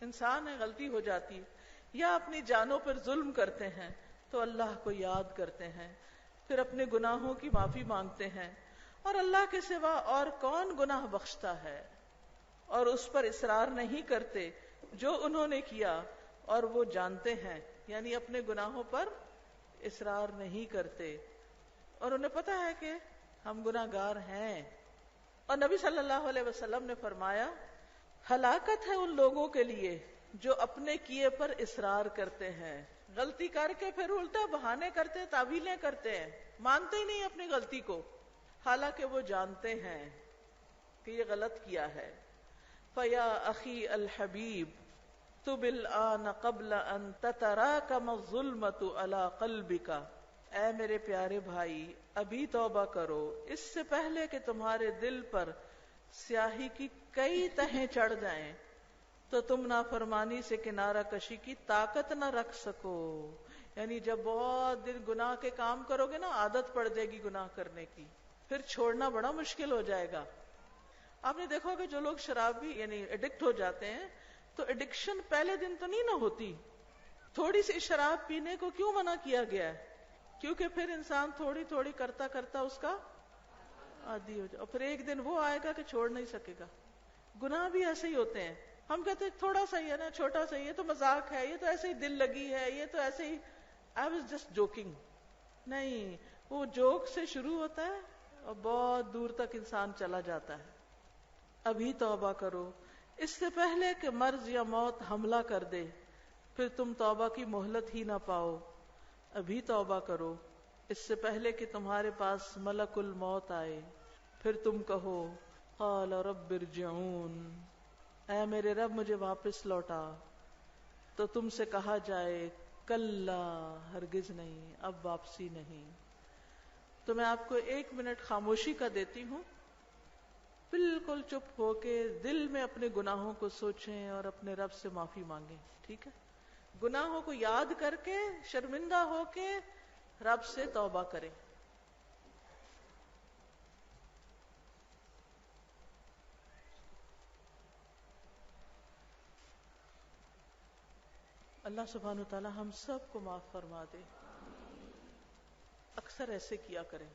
انسان ہے غلطی ہو جاتی یا اپنی جانوں پر ظلم کرتے ہیں تو اللہ کو یاد کرتے ہیں، پھر اپنے گناہوں کی معافی مانگتے ہیں، اور اللہ کے سوا اور کون گناہ بخشتا ہے، اور اس پر اصرار نہیں کرتے جو انہوں نے کیا اور وہ جانتے ہیں، یعنی اپنے گناہوں پر اصرار نہیں کرتے اور انہیں پتہ ہے کہ ہم گناہگار ہیں۔ اور نبی صلی اللہ علیہ وسلم نے فرمایا ہلاکت ہے ان لوگوں کے لیے جو اپنے کیے پر اصرار کرتے ہیں، غلطی کر کے پھر الٹا بہانے کرتے، تعویلیں کرتے ہیں، مانتے ہی نہیں اپنی غلطی کو، حالانکہ وہ جانتے ہیں کہ یہ غلط کیا ہے۔ فیا اخی الحبیب تب الآن قبل ان تتراکم الظلمۃ علی قلبک، اے میرے پیارے بھائی ابھی توبہ کرو اس سے پہلے کہ تمہارے دل پر سیاہی کی کئی تہیں چڑھ جائیں تو تم نافرمانی سے کنارہ کشی کی طاقت نہ رکھ سکو۔ یعنی جب بہت دن گناہ کے کام کرو گے نا، عادت پڑ جائے گی گناہ کرنے کی، پھر چھوڑنا بڑا مشکل ہو جائے گا۔ آپ نے دیکھا کہ جو لوگ شرابی یعنی ایڈکٹ ہو جاتے ہیں تو ایڈکشن پہلے دن تو نہیں نہ ہوتی، تھوڑی سی شراب پینے کو کیوں منع کیا گیا ہے؟ کیونکہ پھر انسان تھوڑی تھوڑی کرتا کرتا اس کا عادی ہو جائے، اور پھر ایک دن وہ آئے گا کہ چھوڑ نہیں سکے گا۔ گناہ بھی ایسے ہی ہوتے ہیں، ہم کہتے ہیں تھوڑا سا ہی ہے نا، چھوٹا سا ہی ہے تو مذاق ہے، یہ تو ایسے ہی دل لگی ہے، یہ تو ایسے ہی I was just joking۔ نہیں، وہ جوک سے شروع ہوتا ہے اور بہت دور تک انسان چلا جاتا ہے۔ ابھی توبہ کرو اس سے پہلے کہ مرض یا موت حملہ کر دے، پھر تم توبہ کی مہلت ہی نہ پاؤ۔ ابھی توبہ کرو اس سے پہلے کہ تمہارے پاس ملک الموت آئے، پھر تم کہو قال رب ارجعون، اے میرے رب مجھے واپس لوٹا، تو تم سے کہا جائے کلا، ہرگز نہیں، اب واپسی نہیں۔ تو میں آپ کو 1 منٹ خاموشی کا دیتی ہوں، بالکل چپ ہو کے دل میں اپنے گناہوں کو سوچیں اور اپنے رب سے معافی مانگیں، ٹھیک ہے؟ گناہوں کو یاد کر کے شرمندہ ہو کے رب سے توبہ کریں۔ اللہ سبحانہ وتعالی ہم سب کو معاف فرما دے۔ اکثر ایسے کیا کریں،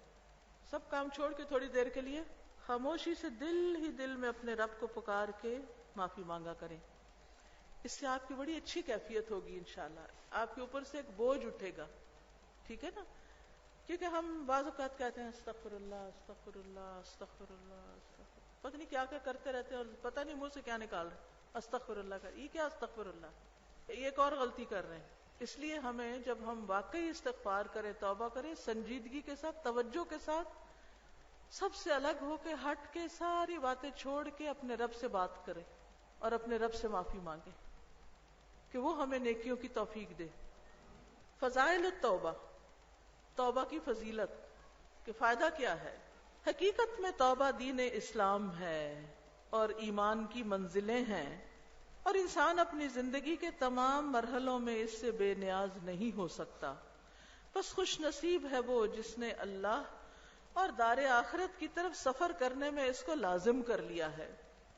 سب کام چھوڑ کے تھوڑی دیر کے لیے خاموشی سے دل ہی دل میں اپنے رب کو پکار کے معافی مانگا کریں۔ اس سے آپ کی بڑی اچھی کیفیت ہوگی انشاءاللہ، آپ کے اوپر سے ایک بوجھ اٹھے گا، ٹھیک ہے نا؟ کیونکہ ہم بعض اوقات کہتے ہیں استغفر اللہ استغفر اللہ استغفر اللہ استغفر، پتہ نہیں کیا کیا کرتے رہتے ہیں اور پتہ نہیں منہ سے کیا نکال رہے، استغفر اللہ کا یہ کیا استغفر اللہ، یہ ایک اور غلطی کر رہے ہیں۔ اس لیے ہمیں جب ہم واقعی استغفار کریں، توبہ کریں، سنجیدگی کے ساتھ، توجہ کے ساتھ، سب سے الگ ہو کے ہٹ کے ساری باتیں چھوڑ کے اپنے رب سے بات کریں اور اپنے رب سے معافی مانگیں کہ وہ ہمیں نیکیوں کی توفیق دے۔ فضائل التوبہ، توبہ کی فضیلت کہ فائدہ کیا ہے؟ حقیقت میں توبہ دین اسلام ہے اور ایمان کی منزلیں ہیں، اور انسان اپنی زندگی کے تمام مرحلوں میں اس سے بے نیاز نہیں ہو سکتا۔ بس خوش نصیب ہے وہ جس نے اللہ اور دار آخرت کی طرف سفر کرنے میں اس کو لازم کر لیا ہے،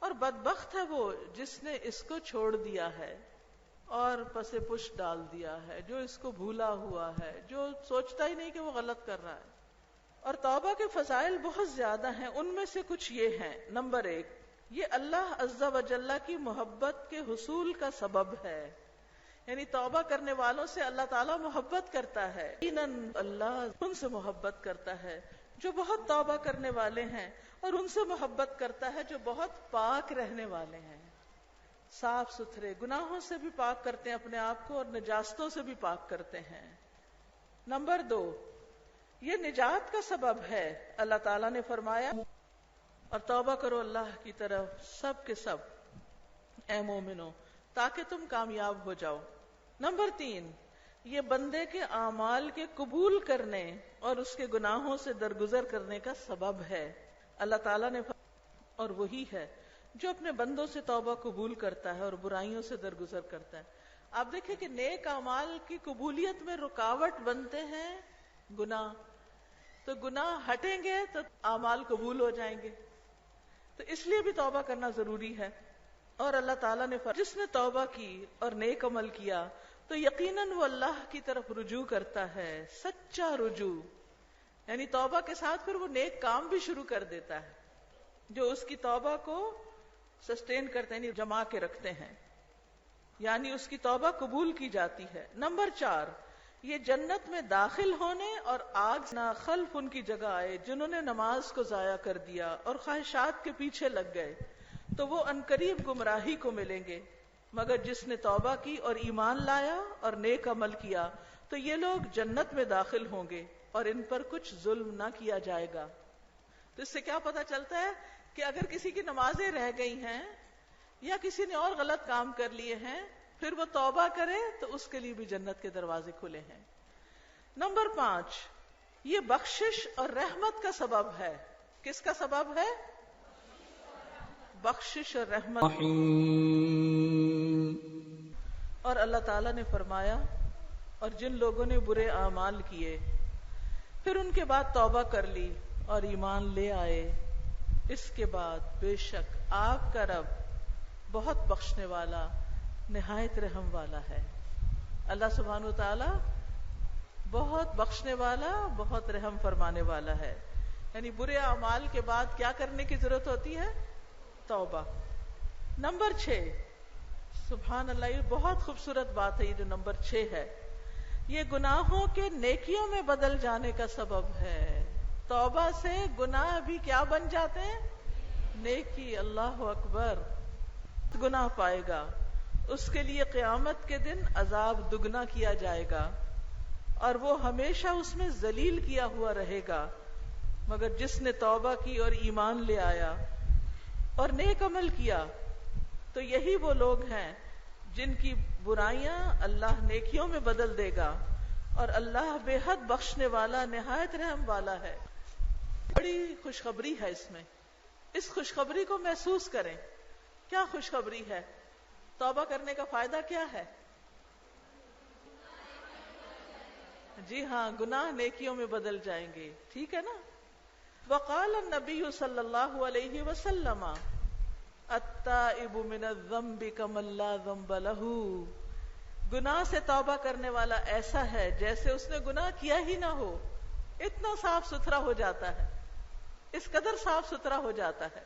اور بدبخت ہے وہ جس نے اس کو چھوڑ دیا ہے اور پس پش ڈال دیا ہے، جو اس کو بھولا ہوا ہے، جو سوچتا ہی نہیں کہ وہ غلط کر رہا ہے۔ اور توبہ کے فضائل بہت زیادہ ہیں، ان میں سے کچھ یہ ہیں۔ نمبر 1، یہ اللہ عز و جل کی محبت کے حصول کا سبب ہے، یعنی توبہ کرنے والوں سے اللہ تعالیٰ محبت کرتا ہے. یقیناً اللہ ان سے محبت کرتا ہے جو بہت توبہ کرنے والے ہیں، اور ان سے محبت کرتا ہے جو بہت پاک رہنے والے ہیں، صاف ستھرے، گناہوں سے بھی پاک کرتے ہیں اپنے آپ کو اور نجاستوں سے بھی پاک کرتے ہیں. نمبر 2، یہ نجات کا سبب ہے. اللہ تعالیٰ نے فرمایا اور توبہ کرو اللہ کی طرف سب کے سب اے مومنو تاکہ تم کامیاب ہو جاؤ. نمبر 3، یہ بندے کے اعمال کے قبول کرنے اور اس کے گناہوں سے درگزر کرنے کا سبب ہے. اللہ تعالیٰ نے اور وہی ہے جو اپنے بندوں سے توبہ قبول کرتا ہے اور برائیوں سے درگزر کرتا ہے. آپ دیکھیں کہ نیک اعمال کی قبولیت میں رکاوٹ بنتے ہیں گناہ، تو گناہ ہٹیں گے تو اعمال قبول ہو جائیں گے. تو اس لیے بھی توبہ کرنا ضروری ہے. اور اللہ تعالیٰ نے جس نے توبہ کی اور نیک عمل کیا تو یقیناً وہ اللہ کی طرف رجوع کرتا ہے، سچا رجوع. یعنی توبہ کے ساتھ پھر وہ نیک کام بھی شروع کر دیتا ہے جو اس کی توبہ کو سسٹین کرتے ہیں، یعنی جما کے رکھتے ہیں، یعنی اس کی توبہ قبول کی جاتی ہے. نمبر 4، یہ جنت میں داخل ہونے اور آگ نہ خلف ان کی جگہ آئے جنہوں نے نماز کو ضائع کر دیا اور خواہشات کے پیچھے لگ گئے تو وہ عنقریب گمراہی کو ملیں گے. مگر جس نے توبہ کی اور ایمان لایا اور نیک عمل کیا تو یہ لوگ جنت میں داخل ہوں گے اور ان پر کچھ ظلم نہ کیا جائے گا. تو اس سے کیا پتہ چلتا ہے کہ اگر کسی کی نمازیں رہ گئی ہیں یا کسی نے اور غلط کام کر لیے ہیں پھر وہ توبہ کرے تو اس کے لیے بھی جنت کے دروازے کھلے ہیں. نمبر 5، یہ بخشش اور رحمت کا سبب ہے. کس کا سبب ہے؟ بخشش اور رحمت. اور اللہ تعالیٰ نے فرمایا اور جن لوگوں نے برے اعمال کیے پھر ان کے بعد توبہ کر لی اور ایمان لے آئے، اس کے بعد بے شک آپ کا رب بہت بخشنے والا نہایت رحم والا ہے. اللہ سبحانہ وتعالی بہت بخشنے والا، بہت رحم فرمانے والا ہے. یعنی برے اعمال کے بعد کیا کرنے کی ضرورت ہوتی ہے؟ توبہ. نمبر 6، سبحان اللہ، یہ بہت خوبصورت بات ہے. یہ جو نمبر 6 ہے یہ گناہوں کے نیکیوں میں بدل جانے کا سبب ہے. توبہ سے گناہ بھی کیا بن جاتے ہیں؟ نیکی. اللہ اکبر. گناہ پائے گا اس کے لیے قیامت کے دن عذاب دگنا کیا جائے گا اور وہ ہمیشہ اس میں ذلیل کیا ہوا رہے گا. مگر جس نے توبہ کی اور ایمان لے آیا اور نیک عمل کیا تو یہی وہ لوگ ہیں جن کی برائیاں اللہ نیکیوں میں بدل دے گا اور اللہ بے حد بخشنے والا نہایت رحم والا ہے. بڑی خوشخبری ہے اس میں. اس خوشخبری کو محسوس کریں. کیا خوشخبری ہے؟ توبہ کرنے کا فائدہ کیا ہے؟ جی ہاں، گناہ نیکیوں میں بدل جائیں گے. ٹھیک ہے نا. وقال النبی صلی اللہ علیہ وسلم التائب من الذنب کمن لا ذنب له. گناہ سے توبہ کرنے والا ایسا ہے جیسے اس نے گناہ کیا ہی نہ ہو. اتنا صاف ستھرا ہو جاتا ہے، اس قدر صاف ستھرا ہو جاتا ہے.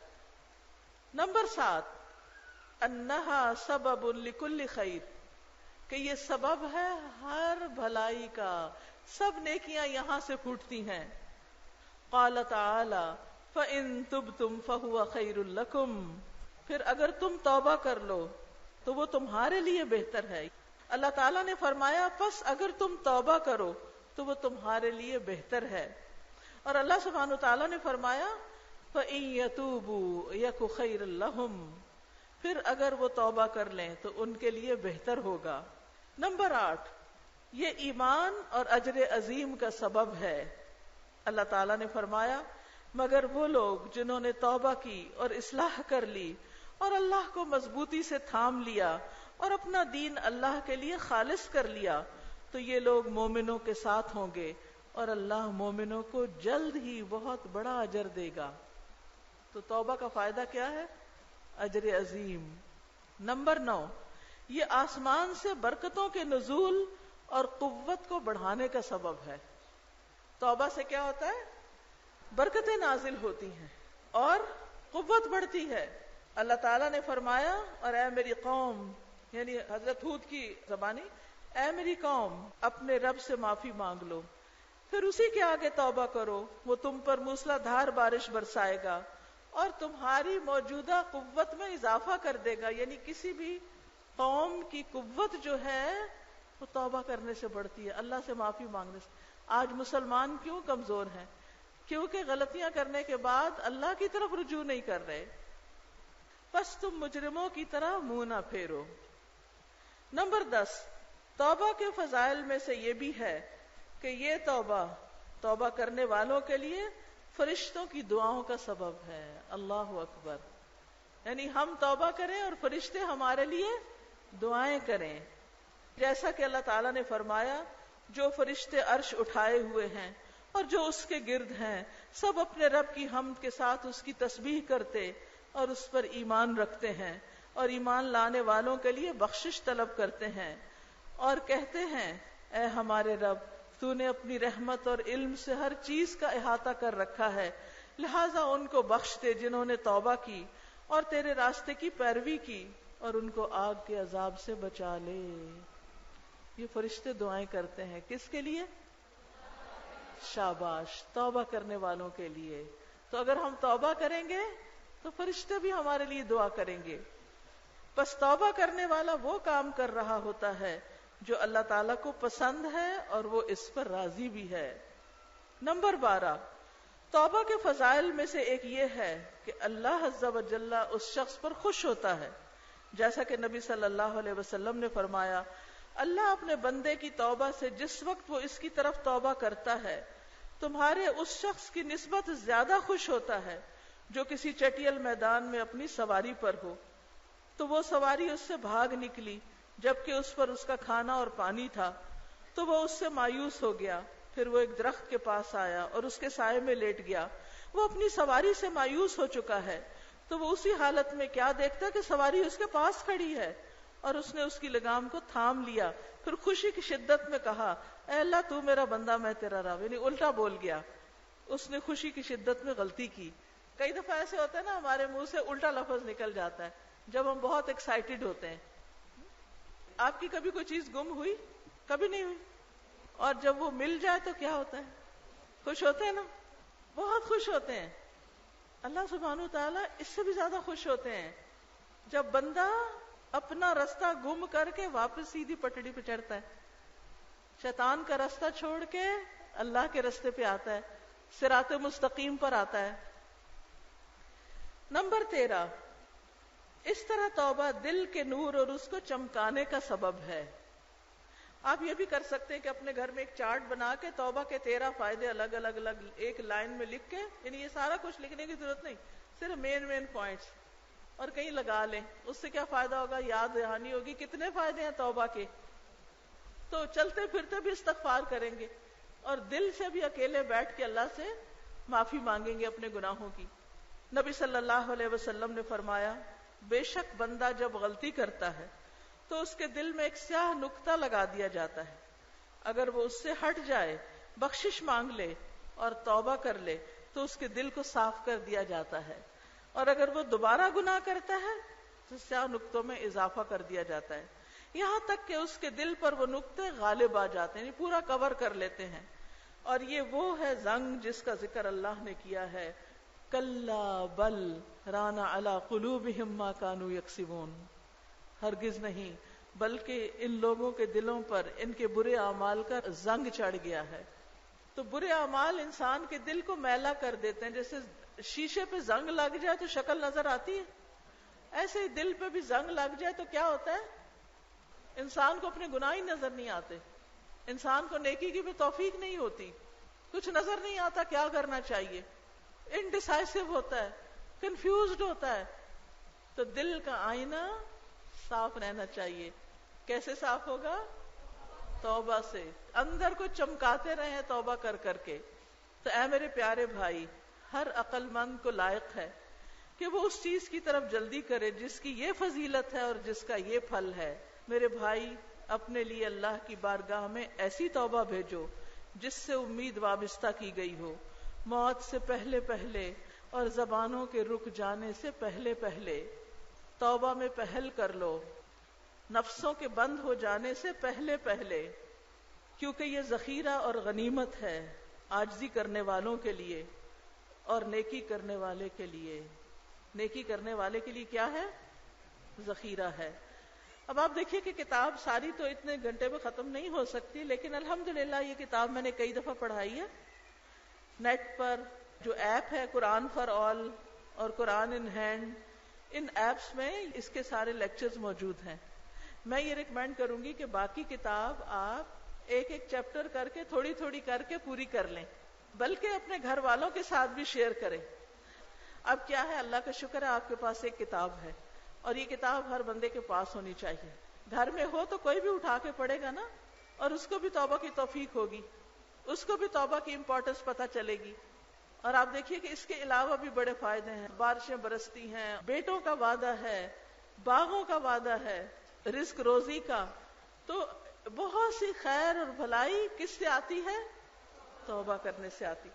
نمبر 7، انہا سبب لکل خیر، کہ یہ سبب ہے ہر بھلائی کا، سب نیکیاں یہاں سے پھوٹتی ہیں. قال تعالی فَإِن تُبْتُمْ فَهُوَ خَيْرٌ لَكُمْ، پھر اگر تم توبہ کر لو تو وہ تمہارے لیے بہتر ہے. اللہ تعالیٰ نے فرمایا پس اگر تم توبہ کرو تو وہ تمہارے لیے بہتر ہے. اور اللہ سبحانہ وتعالیٰ نے فرمایا فَإِن يَتُوبُوا يَكُ خَيْرًا لَهُمْ، پھر اگر وہ توبہ کر لیں تو ان کے لیے بہتر ہوگا. نمبر 8، یہ ایمان اور اجر عظیم کا سبب ہے. اللہ تعالیٰ نے فرمایا مگر وہ لوگ جنہوں نے توبہ کی اور اصلاح کر لی اور اللہ کو مضبوطی سے تھام لیا اور اپنا دین اللہ کے لیے خالص کر لیا تو یہ لوگ مومنوں کے ساتھ ہوں گے اور اللہ مومنوں کو جلد ہی بہت بڑا اجر دے گا. تو توبہ کا فائدہ کیا ہے؟ اجر عظیم. نمبر 9، یہ آسمان سے برکتوں کے نزول اور قوت کو بڑھانے کا سبب ہے. توبہ سے کیا ہوتا ہے؟ برکتیں نازل ہوتی ہیں اور قوت بڑھتی ہے. اللہ تعالیٰ نے فرمایا اور اے میری قوم یعنی حضرت ہود کی زبانی، اے میری قوم اپنے رب سے معافی مانگ لو، پھر اسی کے آگے توبہ کرو، وہ تم پر موسلا دھار بارش برسائے گا اور تمہاری موجودہ قوت میں اضافہ کر دے گا. یعنی کسی بھی قوم کی قوت جو ہے وہ توبہ کرنے سے بڑھتی ہے، اللہ سے معافی مانگنے سے. آج مسلمان کیوں کمزور ہیں؟ کیونکہ غلطیاں کرنے کے بعد اللہ کی طرف رجوع نہیں کر رہے. پس تم مجرموں کی طرح منہ نہ پھیرو. نمبر 10، توبہ کے فضائل میں سے یہ بھی ہے کہ یہ توبہ کرنے والوں کے لیے فرشتوں کی دعاؤں کا سبب ہے. اللہ اکبر. یعنی ہم توبہ کریں اور فرشتے ہمارے لیے دعائیں کریں. جیسا کہ اللہ تعالیٰ نے فرمایا، جو فرشتے عرش اٹھائے ہوئے ہیں اور جو اس کے گرد ہیں سب اپنے رب کی حمد کے ساتھ اس کی تسبیح کرتے اور اس پر ایمان رکھتے ہیں اور ایمان لانے والوں کے لیے بخشش طلب کرتے ہیں اور کہتے ہیں، اے ہمارے رب، تو نے اپنی رحمت اور علم سے ہر چیز کا احاطہ کر رکھا ہے، لہٰذا ان کو بخش دے جنہوں نے توبہ کی اور تیرے راستے کی پیروی کی، اور ان کو آگ کے عذاب سے بچا لے. یہ فرشتے دعائیں کرتے ہیں کس کے لیے؟ شاباش، توبہ کرنے والوں کے لیے. تو اگر ہم توبہ کریں گے تو فرشتے بھی ہمارے لیے دعا کریں گے. بس توبہ کرنے والا وہ کام کر رہا ہوتا ہے جو اللہ تعالیٰ کو پسند ہے اور وہ اس پر راضی بھی ہے. نمبر 12، توبہ کے فضائل میں سے ایک یہ ہے کہ اللہ عز و جل اس شخص پر خوش ہوتا ہے، جیسا کہ نبی صلی اللہ علیہ وسلم نے فرمایا، اللہ اپنے بندے کی توبہ سے جس وقت وہ اس کی طرف توبہ کرتا ہے تمہارے اس شخص کی نسبت زیادہ خوش ہوتا ہے جو کسی چٹیل میدان میں اپنی سواری پر ہو، تو وہ سواری اس سے بھاگ نکلی جبکہ اس پر اس کا کھانا اور پانی تھا، تو وہ اس سے مایوس ہو گیا. پھر وہ ایک درخت کے پاس آیا اور اس کے سائے میں لیٹ گیا. وہ اپنی سواری سے مایوس ہو چکا ہے، تو وہ اسی حالت میں کیا دیکھتا کہ سواری اس کے پاس کھڑی ہے اور اس نے اس کی لگام کو تھام لیا. پھر خوشی کی شدت میں کہا، اے اللہ تو میرا بندہ میں تیرا رب. یعنی الٹا بول گیا، اس نے خوشی کی شدت میں غلطی کی. کئی دفعہ ایسے ہوتا ہے نا، ہمارے منہ سے الٹا لفظ نکل جاتا ہے جب ہم بہت ایکسائٹیڈ ہوتے ہیں. آپ کی کبھی کوئی چیز گم ہوئی؟ کبھی نہیں ہوئی. اور جب وہ مل جائے تو کیا ہوتا ہے؟ خوش ہوتے ہیں نا، بہت خوش ہوتے ہیں. اللہ سبحانہ وتعالی اس سے بھی زیادہ خوش ہوتے ہیں جب بندہ اپنا رستہ گم کر کے واپس سیدھی پٹڑی پہ چڑھتا ہے، شیطان کا رستہ چھوڑ کے اللہ کے رستے پہ آتا ہے، صراط مستقیم پر آتا ہے. نمبر 13، اس طرح توبہ دل کے نور اور اس کو چمکانے کا سبب ہے. آپ یہ بھی کر سکتے ہیں کہ اپنے گھر میں ایک چارٹ بنا کے توبہ کے 13 فائدے الگ الگ ایک لائن میں لکھ کے، یعنی یہ سارا کچھ لکھنے کی ضرورت نہیں، صرف مین پوائنٹس، اور کہیں لگا لیں. اس سے کیا فائدہ ہوگا؟ یاد دہانی ہوگی. کتنے فائدے ہیں توبہ کے. تو چلتے پھرتے بھی استغفار کریں گے اور دل سے بھی اکیلے بیٹھ کے اللہ سے معافی مانگیں گے اپنے گناہوں کی. نبی صلی اللہ علیہ وسلم نے فرمایا، بے شک بندہ جب غلطی کرتا ہے تو اس کے دل میں ایک سیاہ نقطہ لگا دیا جاتا ہے. اگر وہ اس سے ہٹ جائے، بخشش مانگ لے اور توبہ کر لے تو اس کے دل کو صاف کر دیا جاتا ہے، اور اگر وہ دوبارہ گناہ کرتا ہے تو سیاہ نقطوں میں اضافہ کر دیا جاتا ہے، یہاں تک کہ اس کے دل پر وہ نقطے غالب آ جاتے ہیں، یعنی پورا کور کر لیتے ہیں. اور یہ وہ ہے زنگ جس کا ذکر اللہ نے کیا ہے، کلا بل ران علی قلوبہم ما کانوا یکسبون. ہرگز نہیں، بلکہ ان لوگوں کے دلوں پر ان کے برے اعمال کا زنگ چڑھ گیا ہے. تو برے اعمال انسان کے دل کو میلا کر دیتے ہیں. جیسے شیشے پہ زنگ لگ جائے تو شکل نظر آتی ہے، ایسے ہی دل پہ بھی زنگ لگ جائے تو کیا ہوتا ہے؟ انسان کو اپنے گناہ ہی نظر نہیں آتے، انسان کو نیکی کی بھی توفیق نہیں ہوتی، کچھ نظر نہیں آتا کیا کرنا چاہیے، انڈیسائسو ہوتا ہے، کنفیوزڈ ہوتا ہے. تو دل کا آئینہ صاف رہنا چاہیے. کیسے صاف ہوگا؟ توبہ سے. اندر کو چمکاتے رہیں توبہ کر کر کے. تو اے میرے پیارے بھائی، ہر عقل مند کو لائق ہے کہ وہ اس چیز کی طرف جلدی کرے جس کی یہ فضیلت ہے اور جس کا یہ پھل ہے. میرے بھائی، اپنے لیے اللہ کی بارگاہ میں ایسی توبہ بھیجو جس سے امید وابستہ کی گئی ہو، موت سے پہلے پہلے اور زبانوں کے رک جانے سے پہلے پہلے. توبہ میں پہل کر لو. نفسوں کے بند ہو جانے سے پہلے پہلے، کیونکہ یہ ذخیرہ اور غنیمت ہے عاجزی کرنے والوں کے لیے اور نیکی کرنے والے کے لیے۔ نیکی کرنے والے کے لیے کیا ہے؟ ذخیرہ ہے۔ اب آپ دیکھیے کہ کتاب ساری تو اتنے گھنٹے میں ختم نہیں ہو سکتی، لیکن الحمدللہ یہ کتاب میں نے کئی دفعہ پڑھائی ہے۔ نیٹ پر جو ایپ ہے قرآن فار آل اور قرآن ان ہینڈ، ان ایپس میں اس کے سارے لیکچرز موجود ہیں۔ میں یہ ریکمینڈ کروں گی کہ باقی کتاب آپ ایک ایک چیپٹر کر کے تھوڑی تھوڑی کر کے پوری کر لیں، بلکہ اپنے گھر والوں کے ساتھ بھی شیئر کریں۔ اب کیا ہے، اللہ کا شکر ہے آپ کے پاس ایک کتاب ہے، اور یہ کتاب ہر بندے کے پاس ہونی چاہیے۔ گھر میں ہو تو کوئی بھی اٹھا کے پڑھے گا نا، اور اس کو بھی توبہ کی توفیق ہوگی، اس کو بھی توبہ کی امپورٹنس پتہ چلے گی۔ اور آپ دیکھیے کہ اس کے علاوہ بھی بڑے فائدے ہیں، بارشیں برستی ہیں، بیٹوں کا وعدہ ہے، باغوں کا وعدہ ہے، رزق روزی کا، تو بہت سی خیر اور بھلائی کس سے آتی ہے؟ توبہ کرنے سے آتی۔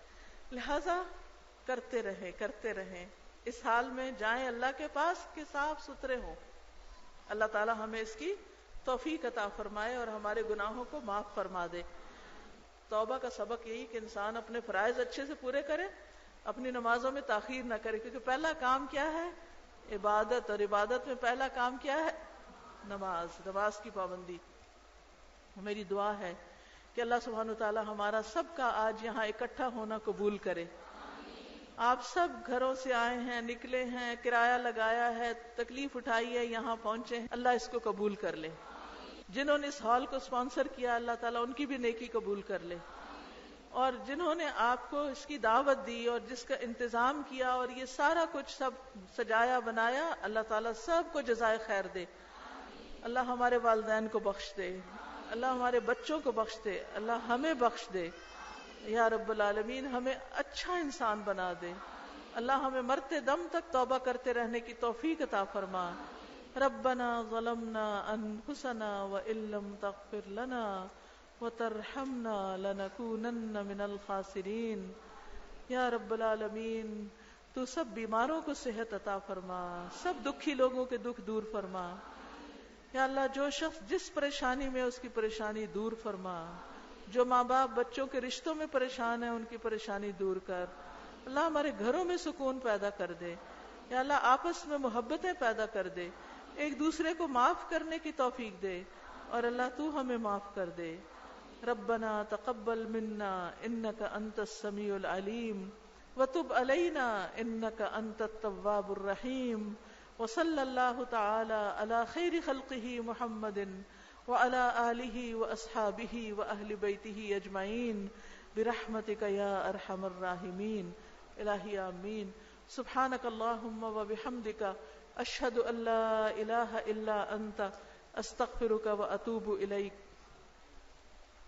لہذا کرتے رہیں، اس حال میں جائیں اللہ کے پاس کہ صاف ستھرے ہوں۔ اللہ تعالی ہمیں اس کی توفیق عطا فرمائے اور ہمارے گناہوں کو معاف فرما دے۔ توبہ کا سبق یہی کہ انسان اپنے فرائض اچھے سے پورے کرے، اپنی نمازوں میں تاخیر نہ کرے، کیونکہ پہلا کام کیا ہے؟ عبادت، اور عبادت میں پہلا کام کیا ہے؟ نماز کی پابندی۔ میری دعا ہے کہ اللہ سبحانہ وتعالی ہمارا سب کا آج یہاں اکٹھا ہونا قبول کرے۔ آپ سب گھروں سے آئے ہیں، نکلے ہیں، کرایہ لگایا ہے، تکلیف اٹھائی ہے، یہاں پہنچے ہیں، اللہ اس کو قبول کر لے۔ جنہوں نے اس ہال کو سپانسر کیا، اللہ تعالیٰ ان کی بھی نیکی قبول کر لے، اور جنہوں نے آپ کو اس کی دعوت دی اور جس کا انتظام کیا اور یہ سارا کچھ سب سجایا بنایا، اللہ تعالیٰ سب کو جزائے خیر دے۔ اللہ ہمارے والدین کو بخش دے، اللہ ہمارے بچوں کو بخش دے، اللہ ہمیں بخش دے، یا رب العالمین ہمیں اچھا انسان بنا دے۔ اللہ ہمیں مرتے دم تک توبہ کرتے رہنے کی توفیق عطا فرما۔ ربنا ظلمنا انفسنا وان لم تغفر لنا وترحمنا لنکونن من الخاسرین۔ یا رب العالمین تو سب بیماروں کو صحت عطا فرما، سب دکھی لوگوں کے دکھ دور فرما۔ یا اللہ جو شخص جس پریشانی میں اس کی پریشانی دور فرما، جو ماں باپ بچوں کے رشتوں میں پریشان ہیں ان کی پریشانی دور کر۔ اللہ ہمارے گھروں میں سکون پیدا کر دے، یا اللہ آپس میں محبتیں پیدا کر دے، ایک دوسرے کو معاف کرنے کی توفیق دے، اور اللہ تو ہمیں معاف کر دے۔ ربنا تقبل منا انک انت السمیع العلیم وتب علینا انک انت التواب الرحیم، وصلی اللہ تعالی علی خیر خلقہ محمد وعلی آلہ واصحابہ واہل بیتہ اجمعین برحمتک یا ارحم الراحمین۔ الہی آمین۔ سبحانک اللہم وبحمدک اشہد ان لا الہ الا انت استغفرک واتوب الیک۔